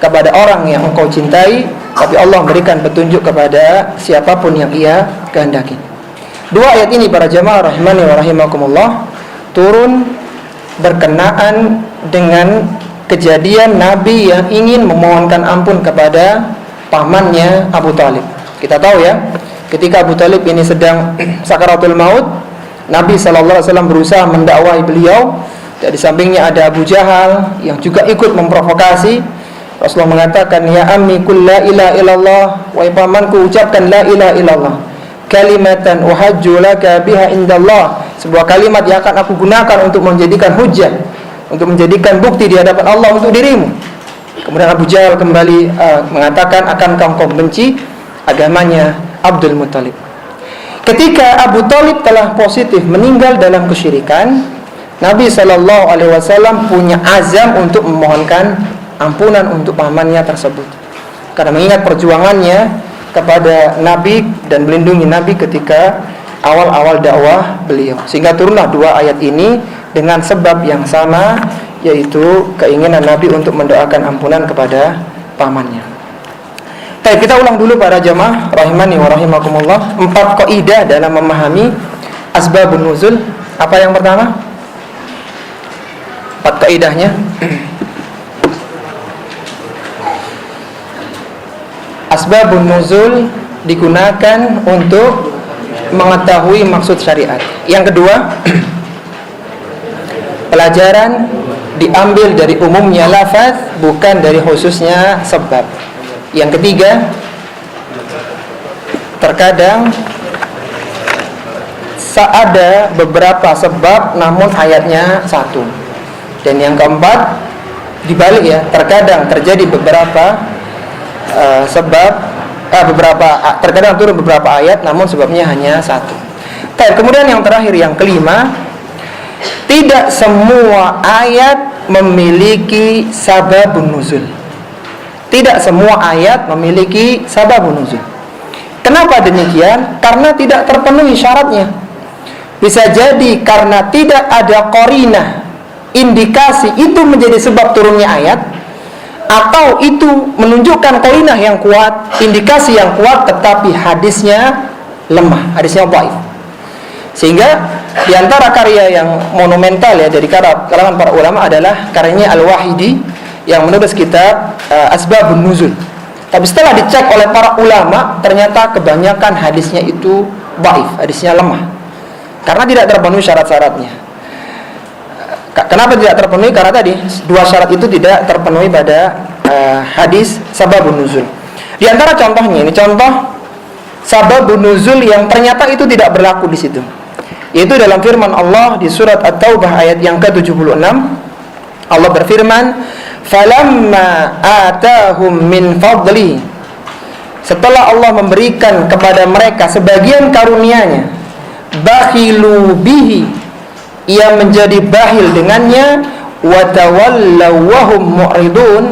kepada orang yang engkau cintai, tapi Allah memberikan petunjuk kepada siapapun yang ia kehendaki. Dua ayat ini para jamaah rahimani wa rahimakumullah turun berkenaan dengan kejadian Nabi yang ingin memohonkan ampun kepada pamannya Abu Thalib. Kita tahu ya, ketika Abu Thalib ini sedang sakaratul maut, Nabi SAW berusaha mendakwahi beliau. Dan di sampingnya ada Abu Jahal yang juga ikut memprovokasi. Rasulullah mengatakan, ya ammi kul la ilaha illallah, wahai pamanku ucapkan la ilaha illallah, kalimatan uhajju laka biha indallah, sebuah kalimat yang akan aku gunakan untuk menjadikan hujjah, untuk menjadikan bukti di hadapan Allah untuk dirimu. Kemudian Abu Jahal kembali mengatakan, akankah engkau benci agamanya Abdul Muttalib. Ketika Abu Thalib telah positif meninggal dalam kesyirikan, Nabi SAW punya azam untuk memohonkan ampunan untuk pamannya tersebut, karena mengingat perjuangannya kepada Nabi dan melindungi Nabi ketika awal-awal dakwah beliau. Sehingga turunlah dua ayat ini dengan sebab yang sama, yaitu keinginan Nabi untuk mendoakan ampunan kepada pamannya. Baik, kita ulang dulu para jamaah rahimani wa rahimakumullah, 4 kaidah dalam memahami asbabun nuzul. Apa yang pertama? 4 kaidahnya. Asbabun nuzul digunakan untuk mengetahui maksud syariat. Yang kedua, pelajaran diambil dari umumnya lafaz, bukan dari khususnya sebab. Yang ketiga, terkadang ada beberapa sebab namun ayatnya satu. Dan yang keempat, dibalik ya, terkadang terjadi beberapa terkadang turun beberapa ayat namun sebabnya hanya satu. Kemudian yang terakhir, yang kelima, tidak semua ayat memiliki sababun nuzul. Tidak semua ayat memiliki sababun nuzul. Kenapa demikian? Karena tidak terpenuhi syaratnya. Bisa jadi karena tidak ada qarinah, indikasi itu menjadi sebab turunnya ayat, atau itu menunjukkan qarinah yang kuat, indikasi yang kuat, tetapi hadisnya lemah, hadisnya dhaif. Sehingga di antara karya yang monumental ya dari kalangan para ulama adalah karyanya Al-Wahidi yang menulis kitab Asbabun Nuzul. Tapi setelah dicek oleh para ulama, ternyata kebanyakan hadisnya itu dhaif, hadisnya lemah, karena tidak terpenuhi syarat-syaratnya. Kenapa tidak terpenuhi? Karena tadi dua syarat itu tidak terpenuhi pada hadis Sababun Nuzul. Di antara contohnya, ini contoh Sababun Nuzul yang ternyata itu tidak berlaku di situ, yaitu dalam firman Allah di surat At-Taubah ayat yang ke-76. Allah berfirman, falamma atahum min fadli, setelah Allah memberikan kepada mereka sebagian karunia-Nya, bakhilu bihi, ia menjadi bakhil dengannya, wa tawallaw wa hum mu'ridun,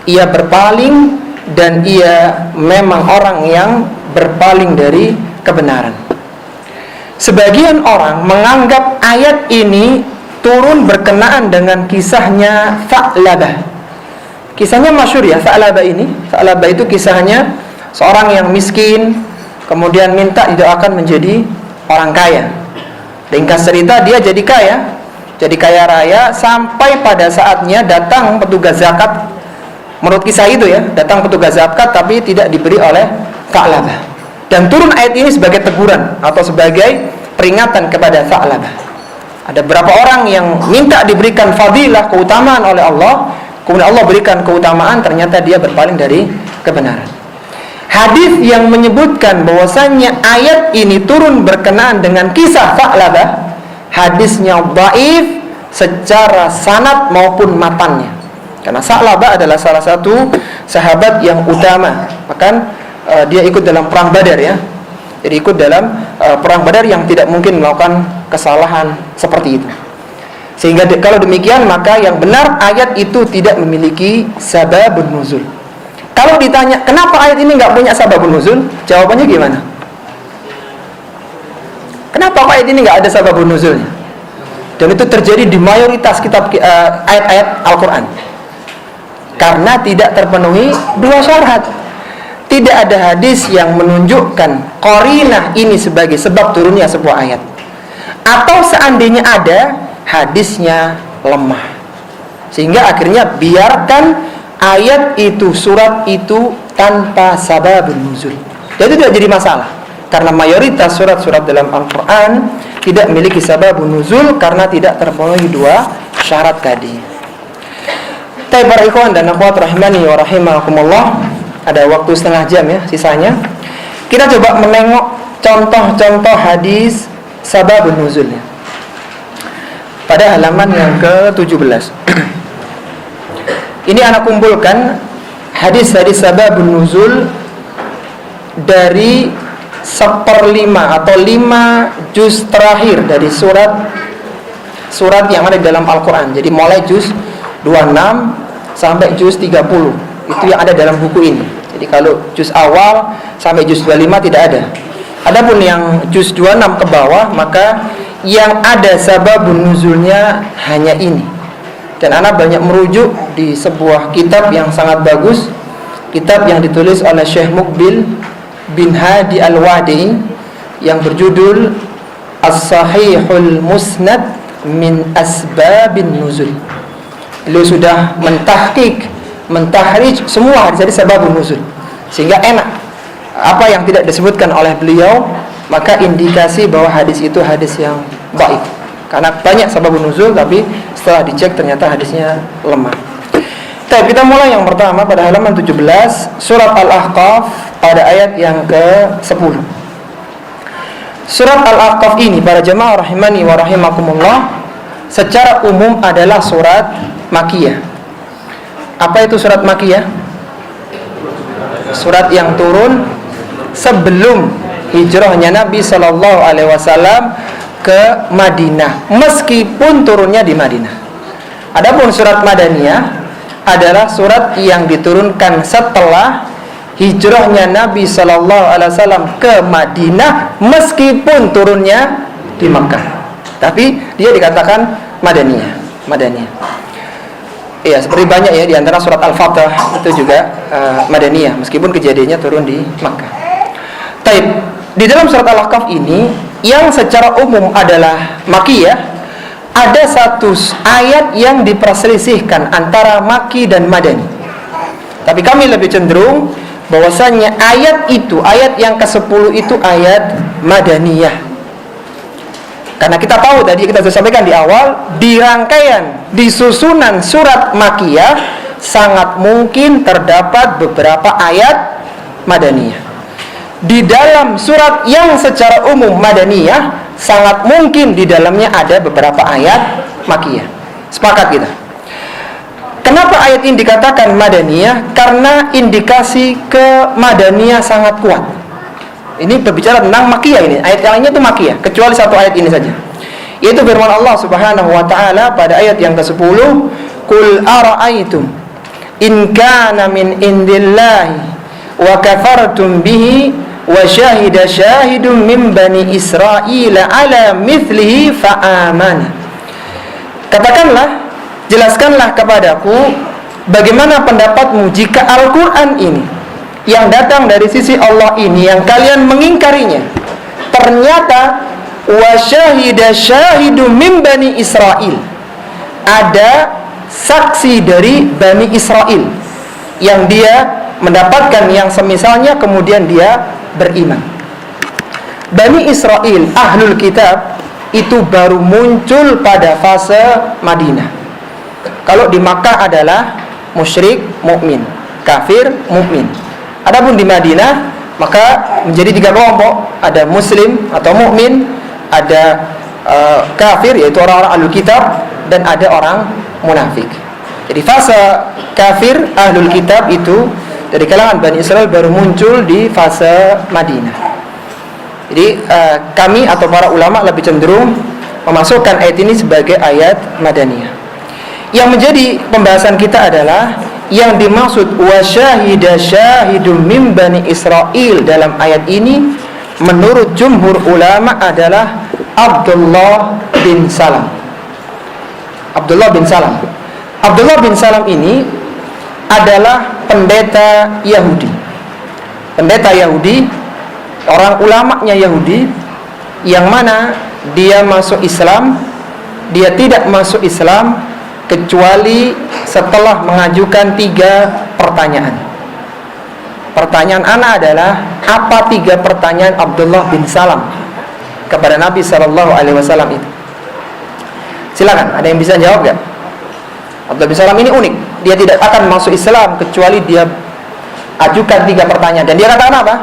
ia berpaling dan ia memang orang yang berpaling dari kebenaran. Sebagian orang menganggap ayat ini turun berkenaan dengan kisahnya Tha'labah. Kisahnya masyhur ya, Tha'labah ini. Tha'labah itu kisahnya seorang yang miskin, kemudian minta didoakan menjadi orang kaya. Ringkas cerita, dia jadi kaya raya, sampai pada saatnya datang petugas zakat. Menurut kisah itu ya, datang petugas zakat tapi tidak diberi oleh Tha'labah. Dan turun ayat ini sebagai teguran atau sebagai peringatan kepada Tha'labah. Ada beberapa orang yang minta diberikan fadilah, keutamaan oleh Allah, kemudian Allah berikan keutamaan, ternyata dia berpaling dari kebenaran. Hadis yang menyebutkan bahwasannya ayat ini turun berkenaan dengan kisah Tha'labah, hadisnya dhaif secara sanad maupun matannya. Karena Tha'labah adalah salah satu sahabat yang utama. Bahkan dia ikut dalam perang Badar ya. Jadi ikut dalam perang Badar yang tidak mungkin melakukan kesalahan seperti itu. Sehingga kalau demikian, maka yang benar ayat itu tidak memiliki sababun nuzul. Kalau ditanya kenapa ayat ini nggak punya sababun nuzul, jawabannya gimana? Kenapa ayat ini nggak ada sababun nuzulnya? Dan itu terjadi di mayoritas kitab ayat-ayat Al-Quran. Karena tidak terpenuhi dua syarat. Tidak ada hadis yang menunjukkan qarinah ini sebagai sebab turunnya sebuah ayat. Atau seandainya ada, hadisnya lemah. Sehingga akhirnya biarkan ayat itu, surat itu tanpa sababun nuzul. Jadi tidak jadi masalah. Karena mayoritas surat-surat dalam Al-Quran tidak memiliki sababun nuzul karena tidak terpenuhi dua syarat tadi. Para ikhwan dan akhwat rahimani wa rahimakumullah, ada waktu setengah jam ya sisanya. Kita coba menengok contoh-contoh hadis sababun nuzulnya pada halaman yang ke-17. Ini anak kumpulkan hadis-hadis sababun nuzul dari 1/5 atau 5 juz terakhir dari surat yang ada di dalam Al-Quran. Jadi mulai juz 26 sampai juz 30, itu yang ada dalam buku ini. Jadi kalau juz awal sampai juz 25 tidak ada. Adapun yang juz 26 ke bawah, maka yang ada sababun nuzulnya hanya ini. Dan anak banyak merujuk di sebuah kitab yang sangat bagus, kitab yang ditulis oleh Syekh Muqbil bin Hadi Al-Wadi yang berjudul As-Sahihul Musnad min Asbabin Nuzul. Beliau sudah mentahrij semua hadis sababun nuzul, sehingga enak. Apa yang tidak disebutkan oleh beliau, maka indikasi bahwa hadis itu hadis yang baik. Karena banyak sababun nuzul, tapi setelah dicek ternyata hadisnya lemah. Kita mulai yang pertama pada halaman 17, surat Al-Ahqaf pada ayat yang ke-10. Surat Al-Ahqaf ini para jemaah rahimani wa rahimakumullah secara umum adalah surat Makiyah. Apa itu surat Makiyah? Surat yang turun sebelum hijrahnya Nabi Sallallahu Alaihi Wasallam ke Madinah, meskipun turunnya di Madinah. Adapun surat Madaniyah adalah surat yang diturunkan setelah hijrahnya Nabi Sallallahu Alaihi Wasallam ke Madinah, meskipun turunnya di Makkah. Tapi dia dikatakan Madaniyah. Iya, seperti banyak ya di antara surat Al-Fatah itu juga Madaniyah, meskipun kejadiannya turun di Makkah. Taib, di dalam surat Al-Ahqaf ini yang secara umum adalah Makkiyah, ada satu ayat yang diperselisihkan antara Makki dan Madani. Tapi kami lebih cenderung bahwasannya ayat itu, ayat yang ke-10 itu ayat Madaniyah. Karena kita tahu tadi kita sudah sampaikan di awal, di rangkaian, di susunan surat Makkiyah sangat mungkin terdapat beberapa ayat Madaniyah. Di dalam surat yang secara umum Madaniyah, sangat mungkin di dalamnya ada beberapa ayat Makkiyah. Sepakat kita. Kenapa ayat ini dikatakan Madaniyah? Karena indikasi ke Madaniyah sangat kuat. Ini berbicara tentang Makkiyah ini. Ayat yang lainnya itu Makkiyah, kecuali satu ayat ini saja. Yaitu firman Allah Subhanahu wa taala pada ayat yang ke-10, "Qul ara'aytum in kana min indillahi wa kafartum bihi wa syahida syahidun min bani Israil ala mithlihi fa amana." Katakanlah, jelaskanlah kepadaku bagaimana pendapatmu jika Al-Quran ini yang datang dari sisi Allah ini, yang kalian mengingkarinya, ternyata wa syahida syahidun min bani Israil, ada saksi dari Bani Israel yang dia mendapatkan yang semisalnya kemudian dia beriman. Bani Israel, ahlul kitab, itu baru muncul pada fase Madinah. Kalau di Makkah adalah musyrik, mukmin, kafir, mukmin. Adapun di Madinah maka menjadi 3 kelompok, ada muslim atau mukmin, ada kafir yaitu orang-orang ahlul kitab, dan ada orang munafik. Jadi fase kafir ahlul kitab itu dari kalangan Bani Israel baru muncul di fase Madinah. Jadi kami atau para ulama lebih cenderung memasukkan ayat ini sebagai ayat Madaniyah. Yang menjadi pembahasan kita adalah yang dimaksud wa syahida syahidum min bani Israil dalam ayat ini menurut jumhur ulama adalah Abdullah bin Salam. Abdullah bin Salam. Abdullah bin Salam ini adalah pendeta Yahudi. Pendeta Yahudi, orang ulamanya Yahudi, yang mana dia masuk Islam, dia tidak masuk Islam kecuali setelah mengajukan 3 pertanyaan. Pertanyaan ana adalah, apa 3 pertanyaan Abdullah bin Salam kepada Nabi SAW itu? Silakan, ada yang bisa jawab gak? Abdullah bin Salam ini unik. Dia tidak akan masuk Islam kecuali dia ajukan 3 pertanyaan. Dan dia katakan apa?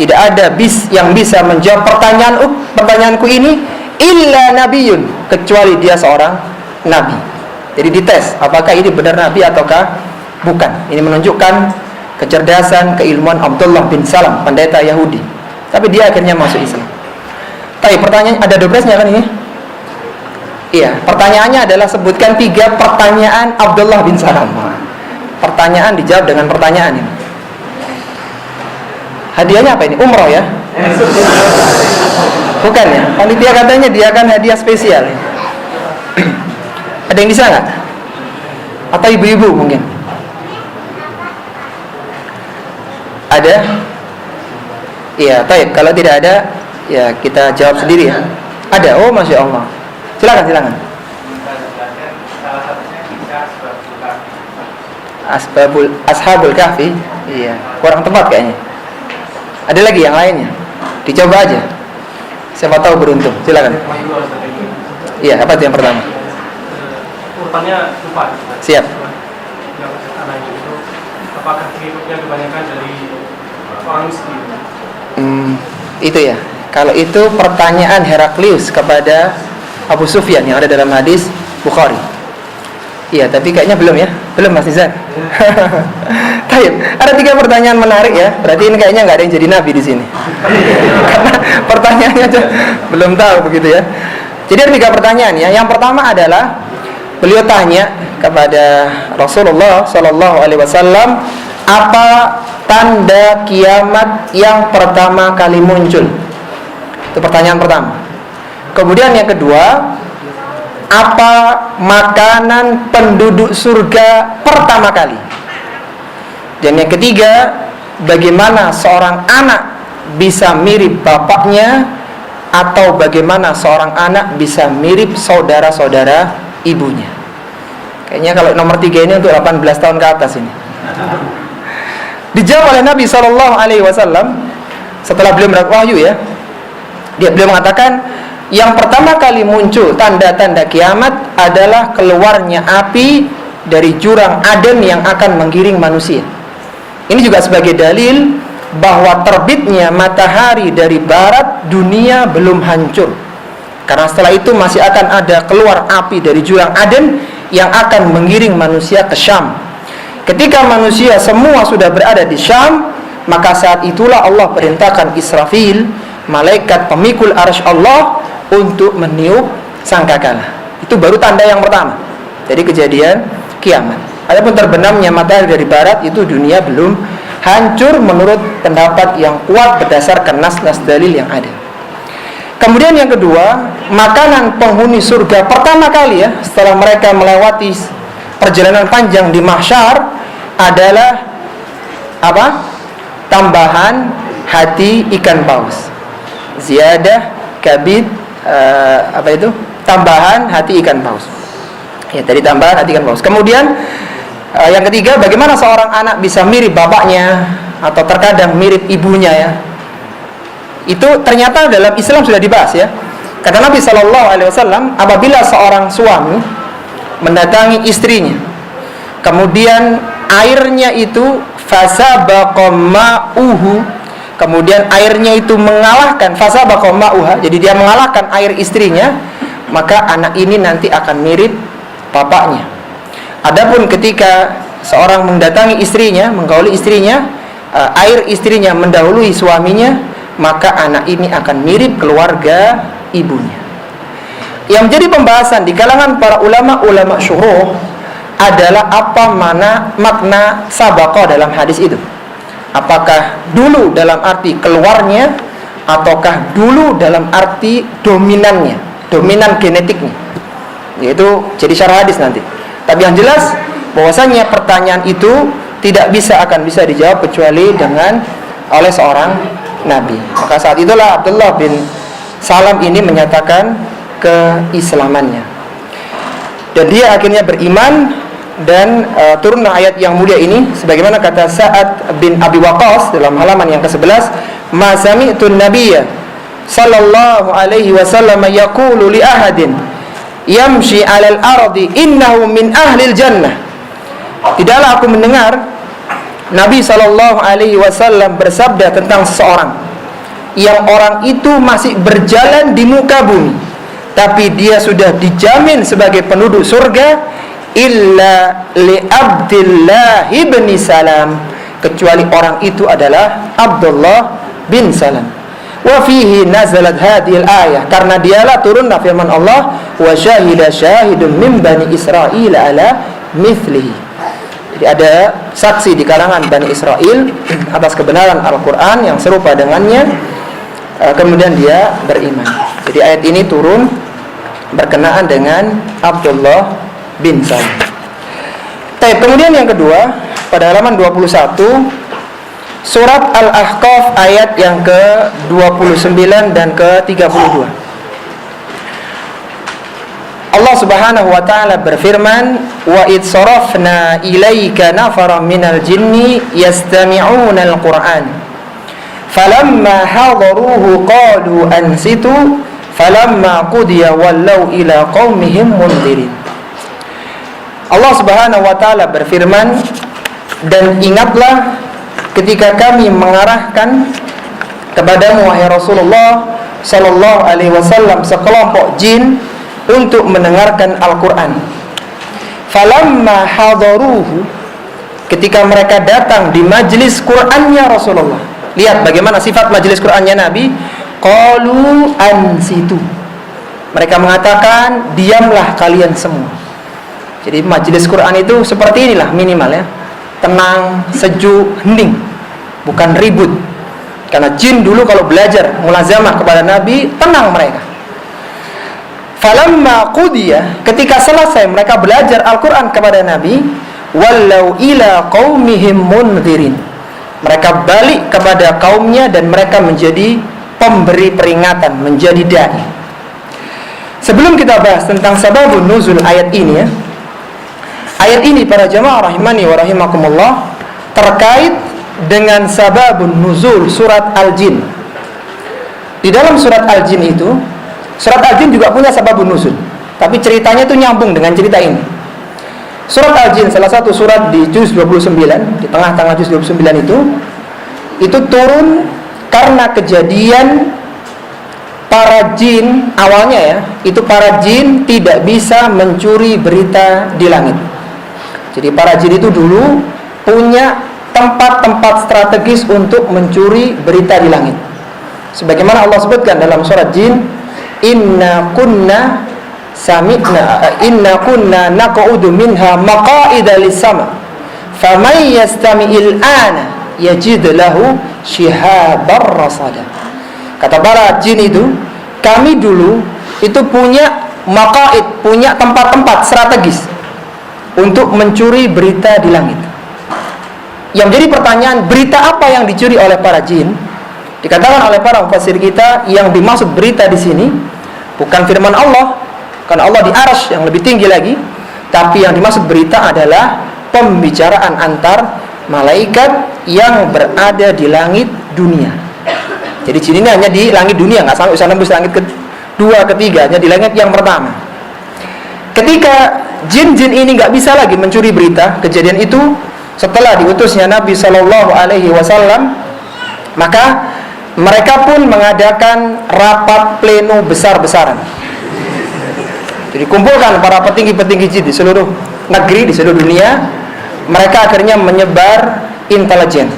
Tidak ada yang bisa menjawab pertanyaanku ini illa nabiyun, kecuali dia seorang nabi. Jadi dites apakah ini benar nabi ataukah bukan. Ini menunjukkan kecerdasan, keilmuan Abdullah bin Salam, pendeta Yahudi. Tapi dia akhirnya masuk Islam. Tapi pertanyaan, ada dobresnya kan ini? Iya, pertanyaannya adalah sebutkan 3 pertanyaan Abdullah bin Salam. Pertanyaan dijawab dengan pertanyaan ini. Hadiahnya apa ini? Umroh ya? Bukan ya? Panitia katanya dia akan hadiah spesial. Ada yang bisa nggak? Atau ibu-ibu mungkin? Ada? Iya, baik. Kalau tidak ada, ya kita jawab sendiri ya. Ada? Oh, Masya Allah. Silakan. Ashabul Kahfi. Iya, kurang tepat kayaknya. Ada lagi yang lainnya? Dicoba aja. Siapa tahu beruntung. Silakan. Iya, apa itu yang pertama? Urutannya lupa. Siap. Yang anaknya itu, apakah pengikutnya kebanyakan dari orang miskin? Itu ya. Kalau itu pertanyaan Heraklius kepada Abu Sufyan yang ada dalam hadis Bukhari. Iya, tapi kayaknya belum ya. Belum Mas Nizar. Baik, ada 3 pertanyaan menarik ya. Berarti ini kayaknya nggak ada yang jadi nabi di sini. Karena pertanyaannya aja belum tahu begitu ya. Jadi ada 3 pertanyaan ya. Yang pertama adalah beliau tanya kepada Rasulullah SAW, apa tanda kiamat yang pertama kali muncul? Itu pertanyaan pertama. Kemudian yang kedua, apa makanan penduduk surga pertama kali? Dan yang ketiga, bagaimana seorang anak bisa mirip bapaknya, atau bagaimana seorang anak bisa mirip saudara-saudara ibunya? Kayaknya kalau nomor 3 ini untuk 18 tahun ke atas ini. Dijawab oleh Nabi SAW setelah beliau mendapat wahyu ya. Beliau mengatakan, yang pertama kali muncul tanda-tanda kiamat adalah keluarnya api dari jurang Aden yang akan menggiring manusia. Ini juga sebagai dalil bahwa terbitnya matahari dari barat, dunia belum hancur. Karena setelah itu masih akan ada keluar api dari jurang Aden yang akan mengiring manusia ke Syam. Ketika manusia semua sudah berada di Syam, maka saat itulah Allah perintahkan Israfil, malaikat pemikul arsy Allah, untuk meniup sangkakala. Itu baru tanda yang pertama. Jadi kejadian kiamat. Adapun terbenamnya matahari dari barat, itu dunia belum hancur menurut pendapat yang kuat berdasarkan nas-nas dalil yang ada. Kemudian yang kedua, makanan penghuni surga pertama kali ya, setelah mereka melewati perjalanan panjang di mahsyar adalah apa? Tambahan hati ikan paus. Ziyadah kabid, apa itu? Tambahan hati ikan paus. Ya, tadi tambahan hati ikan paus. Kemudian yang ketiga, bagaimana seorang anak bisa mirip bapaknya atau terkadang mirip ibunya ya. Itu ternyata dalam Islam sudah dibahas ya. Kata Nabi SAW, apabila seorang suami mendatangi istrinya, kemudian airnya itu fasabaqa ma'uhu, kemudian airnya itu mengalahkan fasabaqa ma'uha, jadi dia mengalahkan air istrinya, maka anak ini nanti akan mirip bapaknya. Adapun ketika seorang mendatangi istrinya, menggauli istrinya, air istrinya mendahului suaminya, maka anak ini akan mirip keluarga ibunya. Yang menjadi pembahasan di kalangan para ulama syuruh adalah apa makna sabaqah dalam hadis itu. Apakah dulu dalam arti keluarnya, ataukah dulu dalam arti dominannya, dominan genetiknya. Yaitu jadi syarah hadis nanti. Tapi yang jelas bahwasanya pertanyaan itu tidak akan bisa dijawab kecuali oleh seorang Nabi. Maka saat itulah Abdullah bin Salam ini menyatakan keislamannya, dan dia akhirnya beriman. Dan turunlah ayat yang mulia ini, sebagaimana kata Sa'ad bin Abi Waqqas dalam halaman yang ke-11, ma sami'tun nabiyya sallallahu alaihi wasallam yaqulu li ahadin yamshi 'alal ardi innahu min ahlil jannah. Tidaklah aku mendengar Nabi sallallahu alaihi wasallam bersabda tentang seseorang yang orang itu masih berjalan di muka bumi, tapi dia sudah dijamin sebagai penduduk surga, illa li Abdullah bin Salam, kecuali orang itu adalah Abdullah bin Salam. Wa fihi nazalat hadhil ayah, karena dialah turunlah firman Allah, wa syahida syahidun min bani Israil ala mithlihi. Jadi ada saksi di kalangan Bani Israel atas kebenaran Al-Quran yang serupa dengannya, kemudian dia beriman. Jadi ayat ini turun berkenaan dengan Abdullah bin Salam. Kemudian yang kedua, pada halaman 21 surat Al-Ahqaf ayat yang ke-29 dan ke-32. Allah Subhanahu wa taala berfirman, wa id sarafna ilaika nafaran minal jinni yastami'una al-Qur'an falamma hadaruhu qalu ansitu falamma qudiya wallaw ila qaumihim mundirin. Allah Subhanahu wa taala berfirman, dan ingatlah ketika kami mengarahkan kepadamu wahai Rasulullah sallallahu alaihi wasallam sekelompok jin untuk mendengarkan Al-Quran. Falamma hadaruhu, ketika mereka datang di majlis Qurannya Rasulullah. Lihat bagaimana sifat majlis Qurannya Nabi. Qalu ansitu, mereka mengatakan diamlah kalian semua. Jadi majlis Quran itu seperti inilah minimal ya, tenang, sejuk, hening, bukan ribut. Karena jin dulu kalau belajar mulazamah kepada Nabi, tenang mereka. Falamma qudiya, ketika selesai mereka belajar Al-Quran kepada Nabi, wallau ila qaumihim munzirin, mereka balik kepada kaumnya dan mereka menjadi pemberi peringatan, menjadi dai. Sebelum kita bahas tentang sababun nuzul ayat ini ya, ayat ini para jamaah rahimani wa rahimakumullah terkait dengan sababun nuzul surat Al-Jin. Di dalam surat Al-Jin itu, surat Al-Jin juga punya sababun nuzul, tapi ceritanya itu nyambung dengan cerita ini. Surat Al-Jin salah satu surat di juz 29, di tengah-tengah juz 29 itu turun karena kejadian para jin awalnya ya, itu para jin tidak bisa mencuri berita di langit. Jadi para jin itu dulu punya tempat-tempat strategis untuk mencuri berita di langit. Sebagaimana Allah sebutkan dalam surat Jin, inna kunna inna kunna naq'udu minha maqa'ida lis-sama faman yastami'il ana yajid lahu shihabar rasada. Kata para jin itu, kami dulu itu punya maqa'id, punya tempat-tempat strategis untuk mencuri berita di langit. Yang jadi pertanyaan, berita apa yang dicuri oleh para jin? Dikatakan oleh para mufassir kita, yang dimaksud berita di sini bukan firman Allah, karena Allah di arsy yang lebih tinggi lagi, tapi yang dimaksud berita adalah pembicaraan antar malaikat yang berada di langit dunia. Jadi jin ini hanya di langit dunia, nggak sampai bisa nembus langit kedua, ketiga, hanya di langit yang pertama. Ketika jin-jin ini nggak bisa lagi mencuri berita, kejadian itu setelah diutusnya Nabi Shallallahu Alaihi Wasallam, maka mereka pun mengadakan rapat pleno besar-besaran. Jadi kumpulkan para petinggi-petinggi jin di seluruh negeri, di seluruh dunia. Mereka akhirnya menyebar intelijen,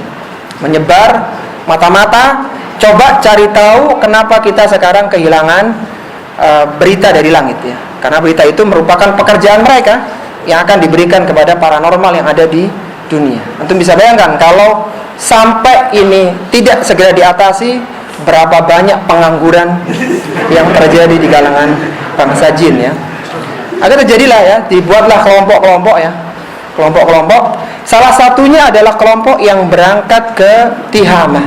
menyebar mata-mata, coba cari tahu kenapa kita sekarang kehilangan berita dari langit ya. Karena berita itu merupakan pekerjaan mereka yang akan diberikan kepada paranormal yang ada di dunia. Antum bisa bayangkan kalau sampai ini tidak segera diatasi, berapa banyak pengangguran yang terjadi di kalangan bangsa jin ya. Akhirnya terjadilah ya, dibuatlah kelompok-kelompok ya. Kelompok-kelompok, salah satunya adalah kelompok yang berangkat ke Tihamah.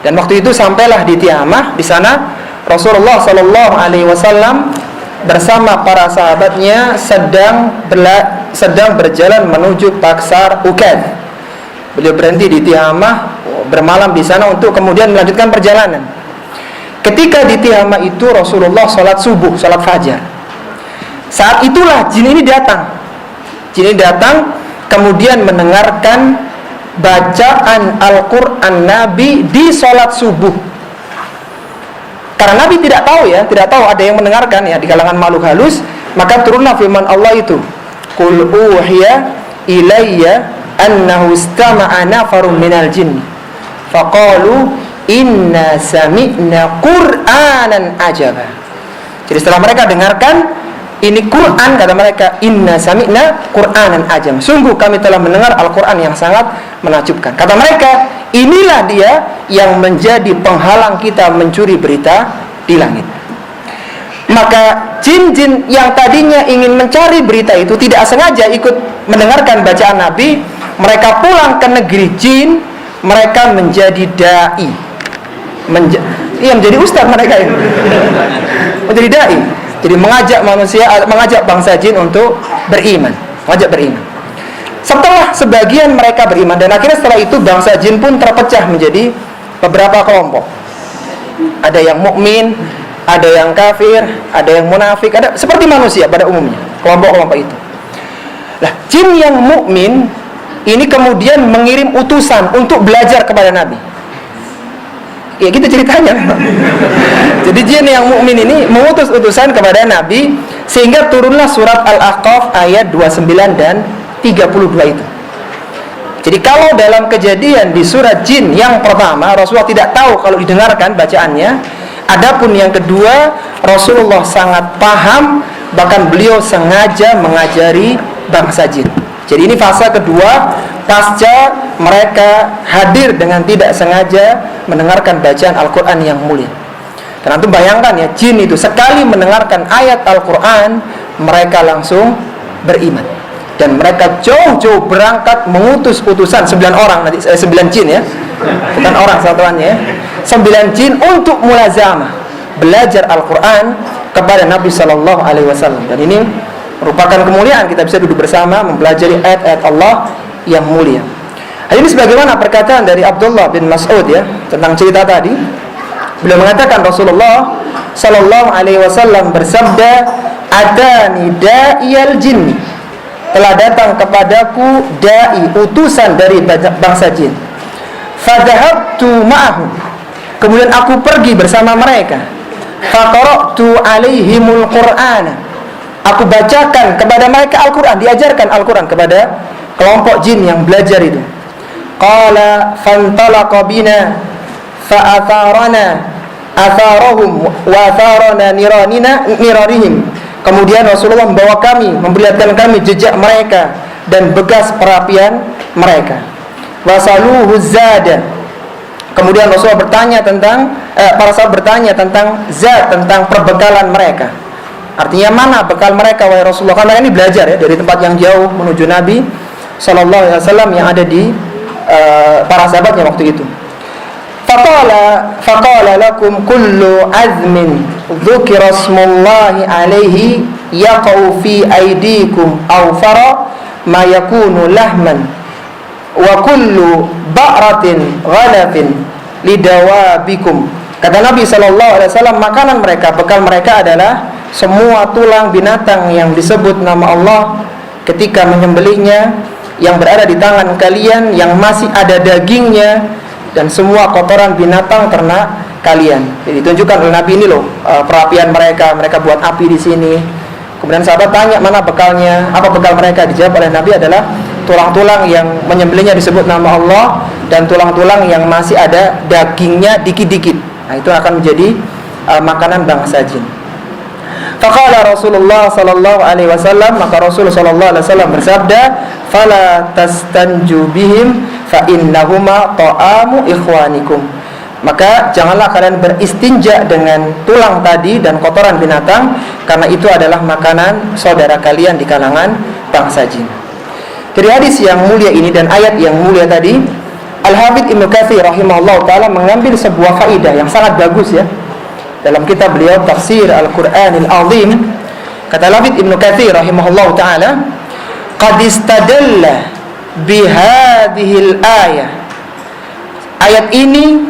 Dan waktu itu sampailah di Tihamah, di sana Rasulullah Shallallahu Alaihi Wasallam bersama para sahabatnya sedang berjalan menuju Paksar Ukad. Beliau berhenti di Tihamah, bermalam di sana untuk kemudian melanjutkan perjalanan. Ketika di Tihamah itu Rasulullah sholat subuh, sholat fajar. Saat itulah jin ini datang. Jin ini datang kemudian mendengarkan bacaan Al-Quran Nabi di sholat subuh. Karena Nabi tidak tahu ya, tidak tahu ada yang mendengarkan ya di kalangan makhluk halus, maka turunlah firman Allah itu, Qul uhiya ilayya annahu istama'a nafarun minal jinni faqalu inna sami'na qur'anan ajaba. Jadi setelah mereka dengarkan ini Quran, kata mereka, inna sami'na qur'anan ajaba, sungguh kami telah mendengar Al-Quran yang sangat menakjubkan. Kata mereka, inilah dia yang menjadi penghalang kita mencuri berita di langit. Maka jin-jin yang tadinya ingin mencari berita itu tidak sengaja ikut mendengarkan bacaan Nabi. Mereka pulang ke negeri jin, mereka menjadi da'i, menjadi ustaz mereka ini, menjadi da'i. Jadi mengajak manusia, mengajak bangsa jin untuk beriman, mengajak beriman. Setelah sebagian mereka beriman, dan akhirnya setelah itu bangsa jin pun terpecah menjadi beberapa kelompok. Ada yang mukmin, ada yang kafir, ada yang munafik, ada seperti manusia pada umumnya, kelompok-kelompok itu. Nah, jin yang mukmin ini kemudian mengirim utusan untuk belajar kepada Nabi. Ya gitu ceritanya. Jadi jin yang mukmin ini mengutus utusan kepada Nabi, sehingga turunlah surat Al-Ahqaf ayat 29 dan 32 itu. Jadi kalau dalam kejadian di surat jin yang pertama Rasulullah tidak tahu kalau didengarkan bacaannya, adapun yang kedua Rasulullah sangat paham, bahkan beliau sengaja mengajari bangsa jin. Jadi ini fase kedua pasca mereka hadir dengan tidak sengaja mendengarkan bacaan Al-Quran yang mulia. Dan antum bayangkan ya, jin itu sekali mendengarkan ayat Al-Quran, mereka langsung beriman. Dan mereka jauh-jauh berangkat mengutus utusan 9 orang, nanti 9 jin ya, bukan orang satuannya ya, 9 jin untuk mulazamah belajar Al-Quran kepada Nabi SAW. Dan ini merupakan kemuliaan, kita bisa duduk bersama mempelajari ayat-ayat Allah yang mulia. Hal ini sebagaimana perkataan dari Abdullah bin Mas'ud ya, tentang cerita tadi. Beliau mengatakan Rasulullah sallallahu alaihi wasallam bersabda, "Atani da'iyal jinni." Telah datang kepadaku dai, utusan dari bangsa jin. Fadhahabtu ma'ahum. Kemudian aku pergi bersama mereka. Faqara'tu alaihimul Qur'ana. Aku bacakan kepada mereka Al-Quran, diajarkan Al-Quran kepada kelompok jin yang belajar itu. Qala fantalaqa bina fa'atharana atharahum wa atharana niranihim Kemudian Rasulullah membawa kami, memperlihatkan kami jejak mereka dan bekas perapian mereka. Wasaluhu zada. Kemudian Rasulullah bertanya tentang para sahabat bertanya tentang zat, tentang perbekalan mereka. Artinya mana bekal mereka wahai Rasulullah? Karena ini belajar ya dari tempat yang jauh menuju Nabi sallallahu alaihi wasallam yang ada di para sahabatnya waktu itu. Faqala lakum kullu azmin dzukira smullahi alaihi yaqau fi aydikum aw fara ma yakunu lahman wa kullu ba'ratin ghalafin lidawabikum. Kata Nabi SAW, makanan mereka, bekal mereka adalah semua tulang binatang yang disebut nama Allah ketika menyembelihnya, yang berada di tangan kalian, yang masih ada dagingnya, dan semua kotoran binatang ternak kalian. Jadi ditunjukkan oleh Nabi ini loh perapian mereka buat api di sini. Kemudian sahabat tanya mana bekalnya, apa bekal mereka? Dijawab oleh Nabi adalah tulang-tulang yang menyembelihnya disebut nama Allah dan tulang-tulang yang masih ada dagingnya dikit-dikit. Nah, itu akan menjadi makanan bangsa jin. Faqala Rasulullah sallallahu alaihi wasallam, maka Rasul sallallahu alaihi wasallam bersabda, "Fala tastanju bihim fa innahuma ta'amu ikhwanikum." Maka janganlah kalian beristinja dengan tulang tadi dan kotoran binatang, karena itu adalah makanan saudara kalian di kalangan bangsa jin. Dari hadis yang mulia ini dan ayat yang mulia tadi, Al-Hafidz Ibnu Katsir rahimahullah ta'ala mengambil sebuah faidah yang sangat bagus ya. Dalam kitab beliau Tafsir Al-Qur'anil Azim, kata Al-Hafidz Ibnu Katsir rahimahullah ta'ala, qad istadalla bihadhil ayah. Ayat ini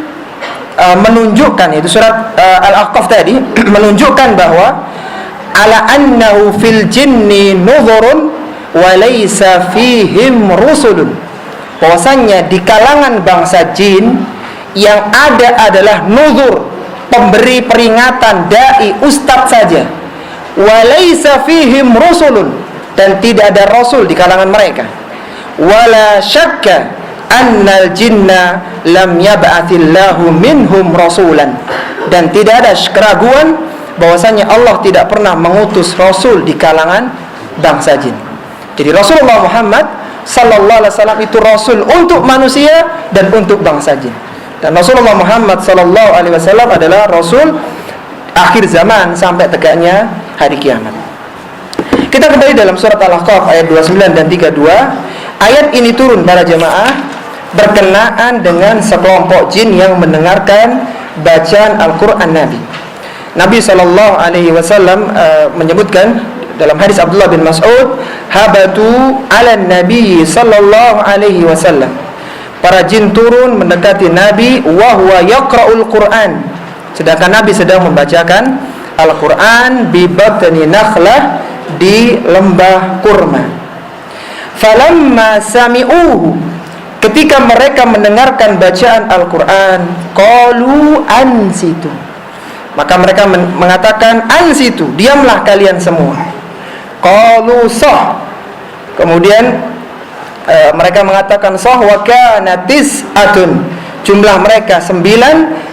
menunjukkan, itu surat Al-Ahqaf tadi menunjukkan bahwa ala annahu fil jinni nuzurun wa laysa fihim rusulun, bahwasanya di kalangan bangsa jin yang ada adalah nuzur, pemberi peringatan, dai, ustadz saja, wa laysa fihim rusulun, dan tidak ada rasul di kalangan mereka. Wala syakka annal jinna lam yab'athillahu minhum rasulan, dan tidak ada keraguan bahwasanya Allah tidak pernah mengutus rasul di kalangan bangsa jin. Jadi Rasulullah Muhammad sallallahu alaihi wasallam itu rasul untuk manusia dan untuk bangsa jin. Dan Rasulullah Muhammad sallallahu alaihi wasallam adalah rasul akhir zaman sampai tegaknya hari kiamat. Kita kembali dalam surat Al-Ahqaf ayat 29 dan 32. Ayat ini turun para jemaah berkenaan dengan sekelompok jin yang mendengarkan bacaan Al-Quran Nabi. Nabi sallallahu alaihi wasallam menyebutkan dalam hadis Abdullah bin Mas'ud, habatu ala Nabi sallallahu alaihi wasallam. Para jin turun mendekati Nabi wa huwa yaqra'ul Qur'an, sedangkan Nabi sedang membacakan Al-Qur'an bi batni nakhlah, di lembah kurma. Falamma sami'uhu, ketika mereka mendengarkan bacaan Al-Qur'an, qalu ansitu, maka mereka mengatakan ansitu, diamlah kalian semua. Qalu sah, kemudian mereka mengatakan sah, wa kana tis'atun, jumlah mereka 9,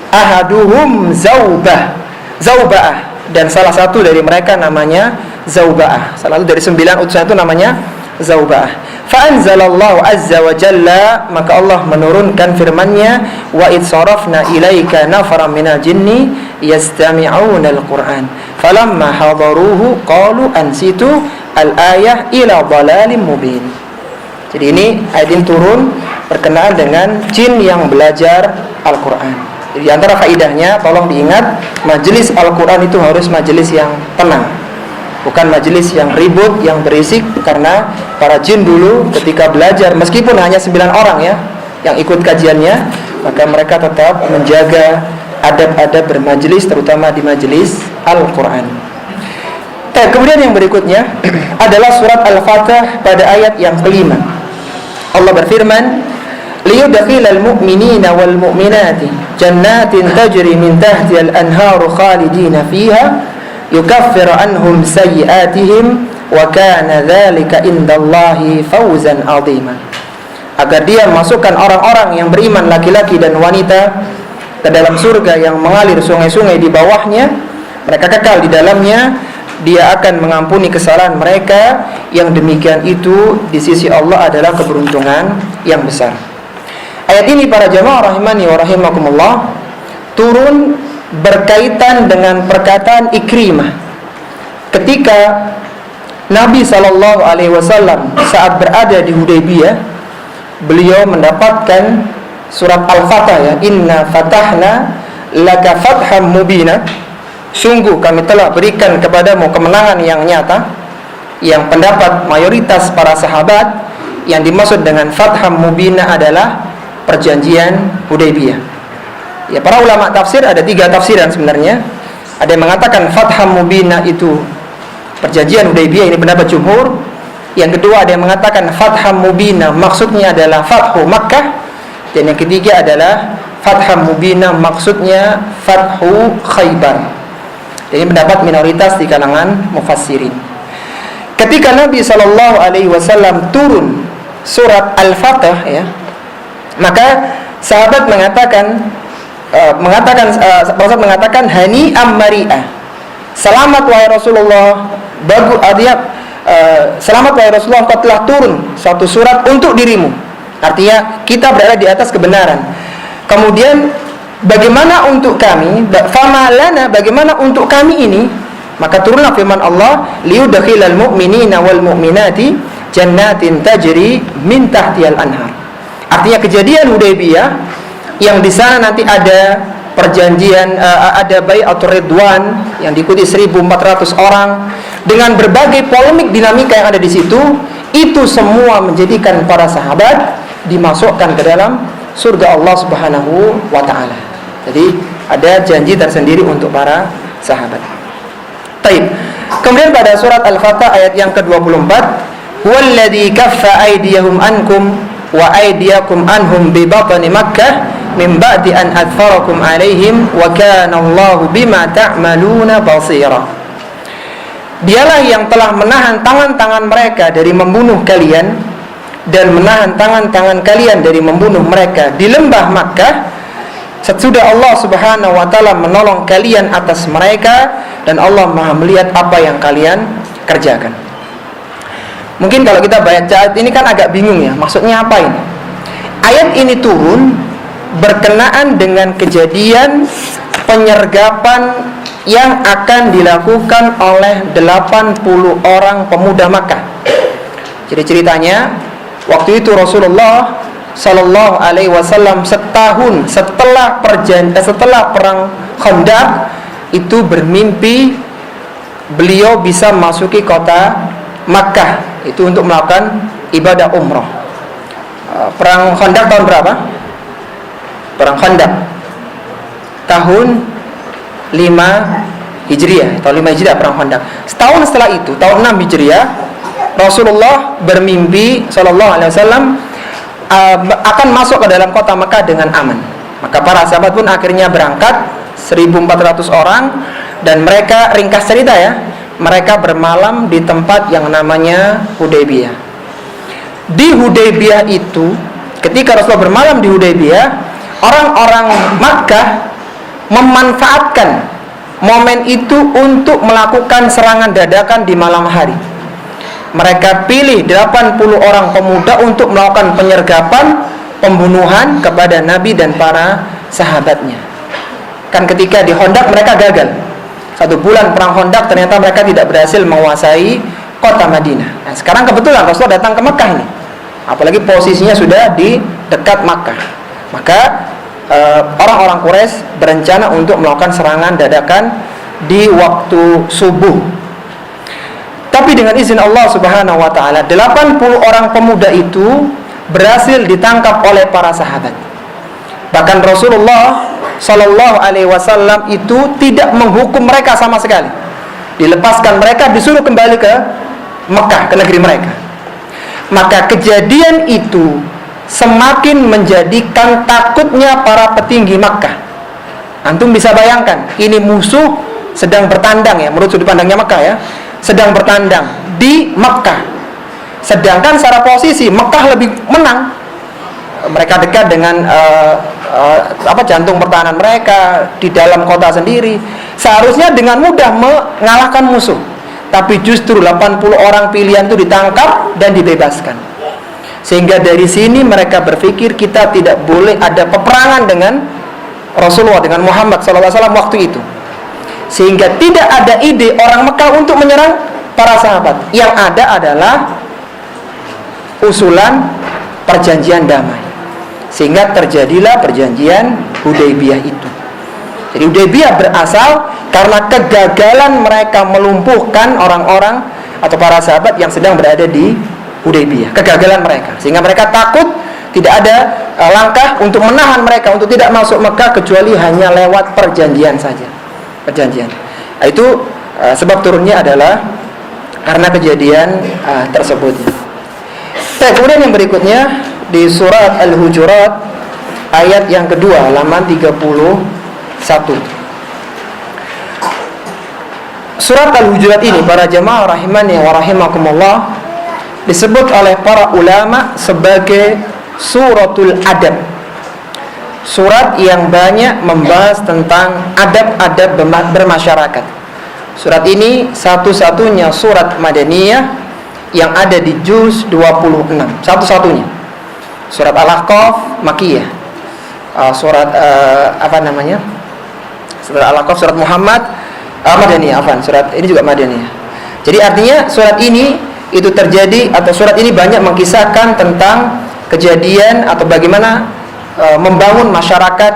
ahaduhum zauba'ah, dan salah satu dari mereka namanya Zauba'ah. Salah satu dari 9 utusan itu namanya Zauba'ah. Fa anzalallahu azza wa jalla, maka Allah menurunkan firman-Nya, wa id sarafna ilaika nafaran minal jinni yastami'una al-Qur'an falamma hadaruhu qalu ansitu al-ayah ila dhalalim mubin. Jadi ini ayat ini turun berkenaan dengan jin yang belajar Al-Qur'an. Jadi antara faidahnya, tolong diingat, majelis Al-Qur'an itu harus majelis yang tenang, bukan majelis yang ribut, yang berisik. Karena para jin dulu ketika belajar, meskipun hanya 9 orang ya yang ikut kajiannya, maka mereka tetap menjaga adab-adab bermajelis, terutama di majelis Al-Quran. Kemudian yang berikutnya adalah surat Al-Fatih pada ayat yang kelima. Allah berfirman, liyudkhilal mu'minina wal mu'minati jannatin tajri min tahtihal anharu khalidina fiha yukaffir anhum sayyi'atihim wa kana dzalika indallahi fawzan 'azima. Agar dia masukkan orang-orang yang beriman laki-laki dan wanita ke dalam surga yang mengalir sungai-sungai di bawahnya, mereka kekal di dalamnya, Dia akan mengampuni kesalahan mereka. Yang demikian itu di sisi Allah adalah keberuntungan yang besar. Ayat ini para jamaah rahimani wa rahimakumullah turun berkaitan dengan perkataan Ikrimah ketika Nabi SAW saat berada di Hudaybiyah, beliau mendapatkan surat Al-Fatah, ya, inna fatahna laka fatham mubina, sungguh kami telah berikan kepadamu kemenangan yang nyata. Yang pendapat mayoritas para sahabat, yang dimaksud dengan fatham mubina adalah perjanjian Hudaybiyah. Ya, para ulama tafsir ada 3 tafsiran sebenarnya. Ada yang mengatakan fatham mubina itu perjanjian Hudaybiyah, ini pendapat jumhur. Yang kedua ada yang mengatakan fatham mubina maksudnya adalah fathu Makkah. Dan yang ketiga adalah fatham mubina maksudnya fathu Khaybar. Ini pendapat minoritas di kalangan mufassirin. Ketika Nabi SAW turun surat Al-Fatah, ya, maka sahabat mengatakan hani ammari'ah, selamat wahai Rasulullah, selamat wahai Rasulullah, engkau telah turun suatu surat untuk dirimu. Artinya kita berada di atas kebenaran. Kemudian bagaimana untuk kami? Famalana, bagaimana untuk kami ini? Maka turunlah firman Allah, liyudkhilal mu'minina wal mu'minati jannatin tajri min tahtihal anhar. Artinya kejadian Hudaybiyah yang di sana nanti ada perjanjian, ada bai'atur ridwan yang diikuti 1.400 orang dengan berbagai polemik dinamika yang ada di situ. Itu semua menjadikan para sahabat dimasukkan ke dalam surga Allah Subhanahu wa ta'ala. Jadi ada janji tersendiri untuk para sahabat. Taib. Kemudian pada surat Al-Fatah ayat yang ke-24, huwallazi kaffa aydiyahum ankum wa aydiyakum anhum bi batni Makkah min ba'di an adfarakum alaihim wa kana Allahu bima ta'maluna basira. Dialah yang telah menahan tangan-tangan mereka dari membunuh kalian dan menahan tangan-tangan kalian dari membunuh mereka di lembah Makkah sesudah Allah Subhanahu wa ta'ala menolong kalian atas mereka, dan Allah Maha melihat apa yang kalian kerjakan. Mungkin kalau kita baca ayat ini kan agak bingung, ya, maksudnya apa ini? Ayat ini turun berkenaan dengan kejadian penyergapan yang akan dilakukan oleh 80 orang pemuda Makkah. Jadi ceritanya, waktu itu Rasulullah Sallallahu Alaihi Wasallam setahun setelah perang Khandaq itu bermimpi beliau bisa masuki kota Makkah itu untuk melakukan ibadah umroh. Perang Khandaq tahun berapa? Perang Khandaq tahun 5 Hijriah, tahun 5 Hijriah perang Khandaq. Setahun setelah itu, tahun 6 Hijriah, Rasulullah bermimpi Sallallahu Alaihi Wasallam akan masuk ke dalam kota Makkah dengan aman. Maka para sahabat pun akhirnya berangkat 1.400 orang, dan mereka, ringkas cerita ya, mereka bermalam di tempat yang namanya Hudaybiyah. Di Hudaybiyah itu, ketika Rasulullah bermalam di Hudaybiyah, orang-orang Makkah memanfaatkan momen itu untuk melakukan serangan dadakan di malam hari. Mereka pilih 80 orang pemuda untuk melakukan penyergapan, pembunuhan kepada Nabi dan para sahabatnya. Kan ketika di Khandaq mereka gagal. 1 bulan perang Khandaq ternyata mereka tidak berhasil menguasai kota Madinah. Nah, sekarang kebetulan Rasulullah datang ke Makkah ini. Apalagi posisinya sudah di dekat Makkah. Maka orang-orang Quraisy berencana untuk melakukan serangan dadakan di waktu subuh. Tapi dengan izin Allah Subhanahu wa ta'ala, 80 orang pemuda itu berhasil ditangkap oleh para sahabat. Bahkan Rasulullah Sallallahu Alaihi Wasallam itu tidak menghukum mereka sama sekali. Dilepaskan mereka, disuruh kembali ke Mekah, ke negeri mereka. Maka kejadian itu semakin menjadikan takutnya para petinggi Makkah. Antum bisa bayangkan, ini musuh sedang bertandang, ya, menurut sudut pandangnya Makkah, ya, sedang bertandang di Makkah. Sedangkan secara posisi Makkah lebih menang. Mereka dekat dengan jantung pertahanan mereka di dalam kota sendiri. Seharusnya dengan mudah mengalahkan musuh. tapi justru 80 orang pilihan itu ditangkap dan dibebaskan. Sehingga dari sini mereka berpikir kita tidak boleh ada peperangan dengan Rasulullah, dengan Muhammad SAW waktu itu. Sehingga tidak ada ide orang Mekah untuk menyerang para sahabat. Yang ada adalah usulan perjanjian damai. Sehingga terjadilah perjanjian Hudaybiyah itu. Jadi Hudaybiyah berasal karena kegagalan mereka melumpuhkan orang-orang atau para sahabat yang sedang berada di Hudaybiyah. Kegagalan mereka, sehingga mereka takut tidak ada langkah untuk menahan mereka untuk tidak masuk Mekah kecuali hanya lewat perjanjian saja. Perjanjian. Itu sebab turunnya adalah karena kejadian tersebut. Kemudian yang berikutnya di surat Al-Hujurat ayat yang kedua, halaman 31. Surat Al-Hujurat ini, para jamaah rahimani wa rahimakumullah, disebut oleh para ulama sebagai suratul adab. Surat yang banyak membahas tentang adab-adab bermasyarakat. Surat ini satu-satunya surat Madaniyah yang ada di juz 26, satu-satunya. Surat Al-Ahqaf Makkiyah. Surat Surat Al-Ahqaf, surat Muhammad Madaniyah, surat ini juga Madaniyah. Jadi artinya surat ini itu terjadi, atau surat ini banyak mengkisahkan tentang kejadian atau bagaimana membangun masyarakat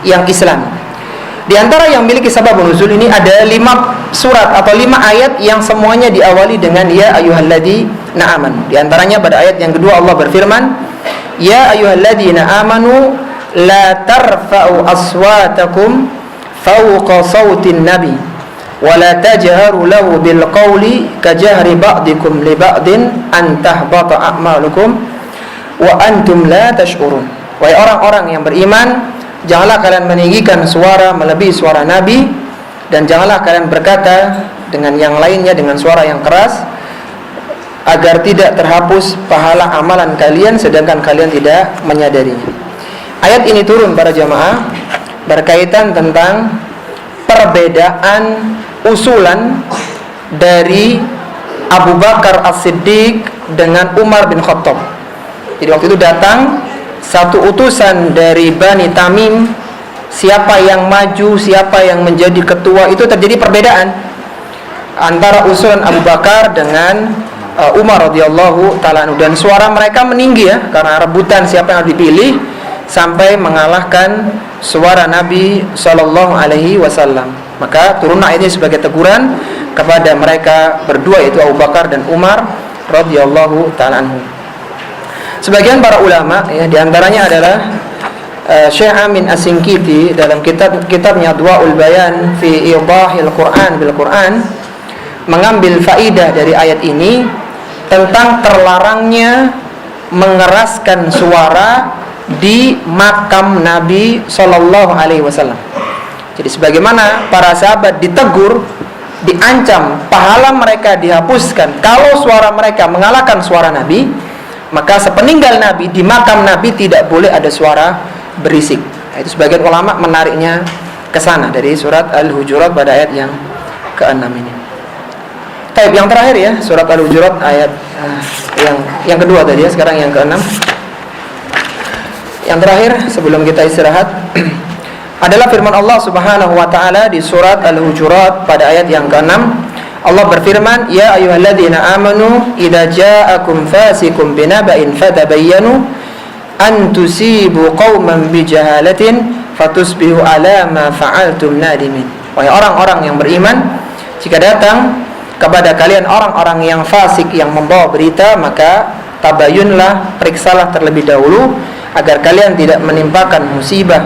yang Islam. Di antara yang memiliki sabab nuzul ini ada 5 surat atau 5 ayat yang semuanya diawali dengan ya ayyuhalladzina amanu. Di antaranya pada ayat yang kedua Allah berfirman, ya ayyuhalladzina amanu la tarfa'u aswatakum fawqa sautin nabi wa la tajharu lahu bil qawli kajahri ba'dikum li ba'din an tahbata a'malukum wa antum la tash'urun. Wahai orang-orang yang beriman, janganlah kalian meninggikan suara melebihi suara Nabi, dan janganlah kalian berkata dengan yang lainnya dengan suara yang keras, agar tidak terhapus pahala amalan kalian sedangkan kalian tidak menyadarinya. Ayat ini turun para jamaah berkaitan tentang perbedaan usulan dari Abu Bakar As-Siddiq dengan Umar bin Khattab. Jadi waktu itu datang satu utusan dari Bani Tamim, siapa yang maju, siapa yang menjadi ketua, itu terjadi perbedaan antara usulan Abu Bakar dengan Umar radhiyallahu ta'ala anhu, dan suara mereka meninggi ya, karena rebutan siapa yang dipilih, sampai mengalahkan suara Nabi sallallahu alaihi wasallam. Maka turun ayat ini sebagai teguran kepada mereka berdua, yaitu Abu Bakar dan Umar radhiyallahu ta'ala anhu. Sebagian para ulama ya, diantaranya adalah Syekh Amin As-Sinkiti dalam kitabnya Adwaul Bayan fi Idahil Quran bil Quran mengambil faidah dari ayat ini tentang terlarangnya mengeraskan suara di makam Nabi sallallahu alaihi wasallam. Jadi sebagaimana para sahabat ditegur, diancam pahala mereka dihapuskan kalau suara mereka mengalahkan suara Nabi, maka sepeninggal Nabi di makam Nabi tidak boleh ada suara berisik. Itu sebagian ulama menariknya ke sana dari surat Al-Hujurat pada ayat yang ke-6 ini. Baik, yang terakhir ya, surat Al-Hujurat ayat yang kedua tadi ya, sekarang yang ke-6. Yang terakhir sebelum kita istirahat adalah firman Allah Subhanahu wa taala di surat Al-Hujurat pada ayat yang ke-6. Allah berfirman, ya ayyuhalladzina amanu idza ja'akum fasiqun binaba'in fatabayyanu an tusibu qauman bijahalatin fatusbihu ala ma fa'altum nadimin. Wahai orang-orang yang beriman, jika datang kepada kalian orang-orang yang fasik yang membawa berita, maka tabayyunlah, periksalah terlebih dahulu agar kalian tidak menimpakan musibah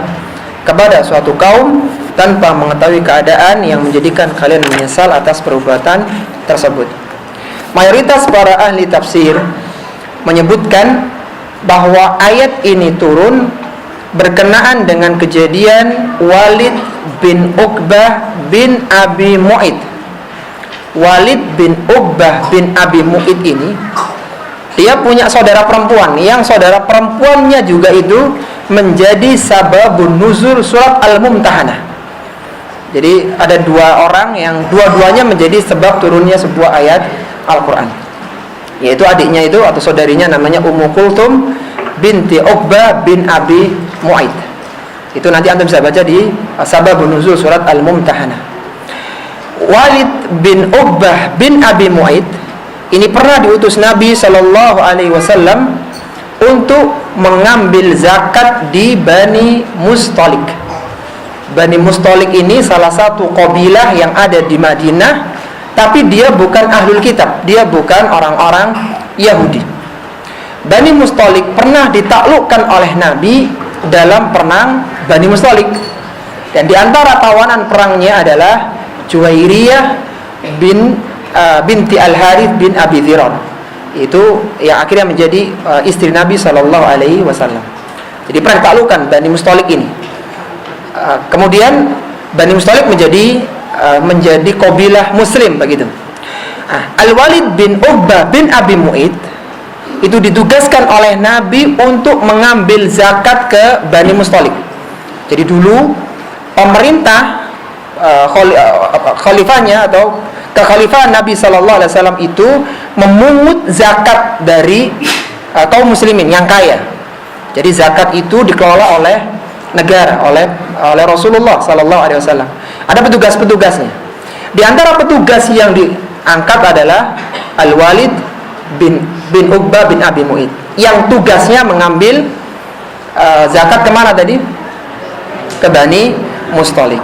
kepada suatu kaum tanpa mengetahui keadaan yang menjadikan kalian menyesal atas perbuatan tersebut. Mayoritas para ahli tafsir menyebutkan bahwa ayat ini turun berkenaan dengan kejadian Walid bin Uqbah bin Abi Mu'id. Walid bin Uqbah bin Abi Mu'id ini, dia punya saudara perempuan, yang saudara perempuannya juga itu menjadi sababun nuzul surat Al-Mumtahanah. Jadi ada dua orang yang dua-duanya menjadi sebab turunnya sebuah ayat Al-Quran, yaitu adiknya itu atau saudarinya namanya Ummu Kulthum binti Uqbah bin Abi Mu'aid. Itu nanti antum bisa baca di Sababun Nuzul surat Al-Mumtahanah. Walid bin Uqbah bin Abi Mu'aid ini pernah diutus Nabi Shallallahu Alaihi Wasallam untuk mengambil zakat di Bani Mustalik. Bani Mustalik ini salah satu qabilah yang ada di Madinah, tapi dia bukan ahlul kitab, dia bukan orang-orang Yahudi. Bani Mustalik pernah ditaklukkan oleh Nabi dalam perang Bani Mustalik, dan di antara tawanan perangnya adalah Juwairiyah binti Al-Harith bin Abi Dhirar. Itu yang akhirnya menjadi istri Nabi Sallallahu Alaihi Wasallam. Jadi pernah ditaklukkan Bani Mustalik ini. Kemudian Bani Mustalik menjadi qabilah Muslim begitu. Al-Walid bin Uqbah bin Abi Mu'aid itu ditugaskan oleh Nabi untuk mengambil zakat ke Bani Mustalik. Jadi dulu pemerintah khalifahnya atau kekhalifahan Nabi Sallallahu Alaihi Wasallam itu memungut zakat dari kaum muslimin yang kaya. Jadi zakat itu dikelola oleh negara, oleh Rasulullah Sallallahu Alaihi Wasallam. Ada petugas-petugasnya. Di antara petugas yang diangkat adalah Al-Walid bin Uqbah bin Abi Mu'aid, yang tugasnya mengambil zakat kemana tadi? Ke Bani Mustalik.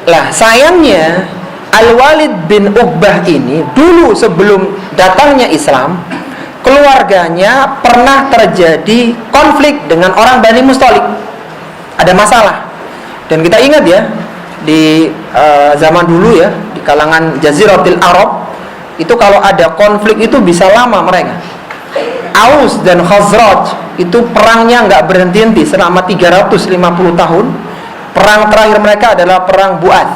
Lah sayangnya Al-Walid bin Uqbah ini dulu sebelum datangnya Islam, keluarganya pernah terjadi konflik dengan orang Bani Mustalik. Ada masalah. Dan kita ingat ya, di zaman dulu ya, di kalangan Jaziratul Arab itu kalau ada konflik itu bisa lama mereka. Aus dan Khazraj itu perangnya nggak berhenti-henti selama 350 tahun. Perang terakhir mereka adalah perang Bu'ath,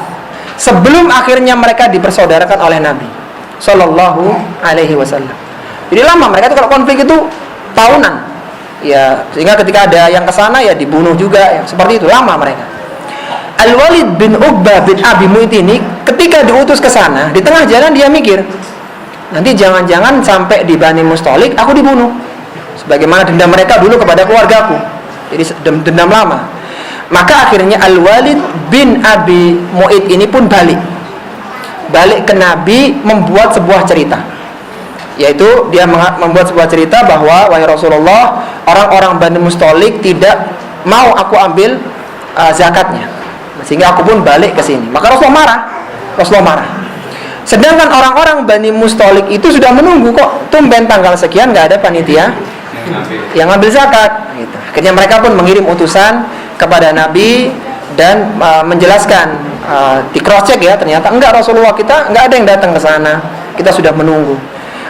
sebelum akhirnya mereka dipersaudarakan oleh Nabi Sallallahu Alaihi Wasallam. Jadi lama mereka itu kalau konflik itu tahunan ya, sehingga ketika ada yang kesana ya dibunuh juga ya, seperti itu lama mereka. Al-Walid bin Uqbah bin Abi Mu'aid ini ketika diutus ke sana, di tengah jalan dia mikir, nanti jangan-jangan sampai di Bani Mustalik aku dibunuh, sebagaimana dendam mereka dulu kepada keluargaku. Jadi dendam lama. Maka akhirnya Al-Walid bin Abi Mu'aid ini pun balik ke Nabi, membuat sebuah cerita, yaitu dia membuat sebuah cerita bahwa wahai Rasulullah, orang-orang Bani Mustalik tidak mau aku ambil zakatnya, sehingga aku pun balik ke sini. Maka Rasulullah marah. Sedangkan orang-orang Bani Mustalik itu sudah menunggu, kok tumben tanggal sekian nggak ada panitia yang ngambil zakat gitu. Akhirnya mereka pun mengirim utusan kepada Nabi dan menjelaskan, di cross check ya, ternyata enggak, Rasulullah kita enggak ada yang datang ke sana, kita sudah menunggu.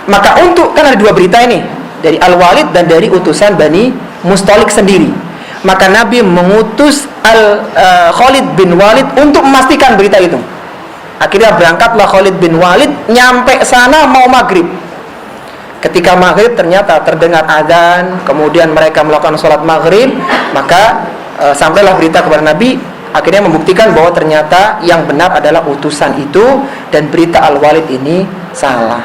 Maka kan ada dua berita ini, dari Al-Walid dan dari utusan Bani Mustalik sendiri. Maka Nabi mengutus Khalid bin Walid untuk memastikan berita itu. Akhirnya berangkatlah Khalid bin Walid, nyampe sana mau maghrib. Ketika maghrib ternyata terdengar azan, kemudian mereka melakukan sholat maghrib, maka sampailah berita kepada Nabi. Akhirnya membuktikan bahwa ternyata yang benar adalah utusan itu, dan berita Al-Walid ini salah.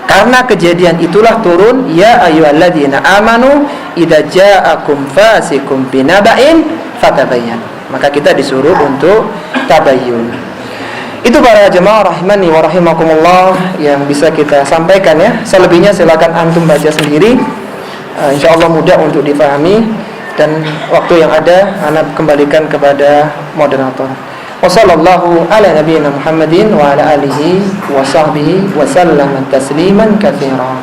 Karena kejadian itulah turun ya ayyuhalladzina amanu idza ja'akum fasikum binaba'in fatabayyan. Maka kita disuruh untuk tabayyun. Itu para jemaah rahimani wa rahimakumullah yang bisa kita sampaikan ya. Selebihnya silakan antum baca sendiri. Insyaallah mudah untuk difahami, dan waktu yang ada ana kembalikan kepada moderator. Wassallallahu ala nabiyyina Muhammadin wa ala alihi wa sahbihi wa sallama tasliman katsiran.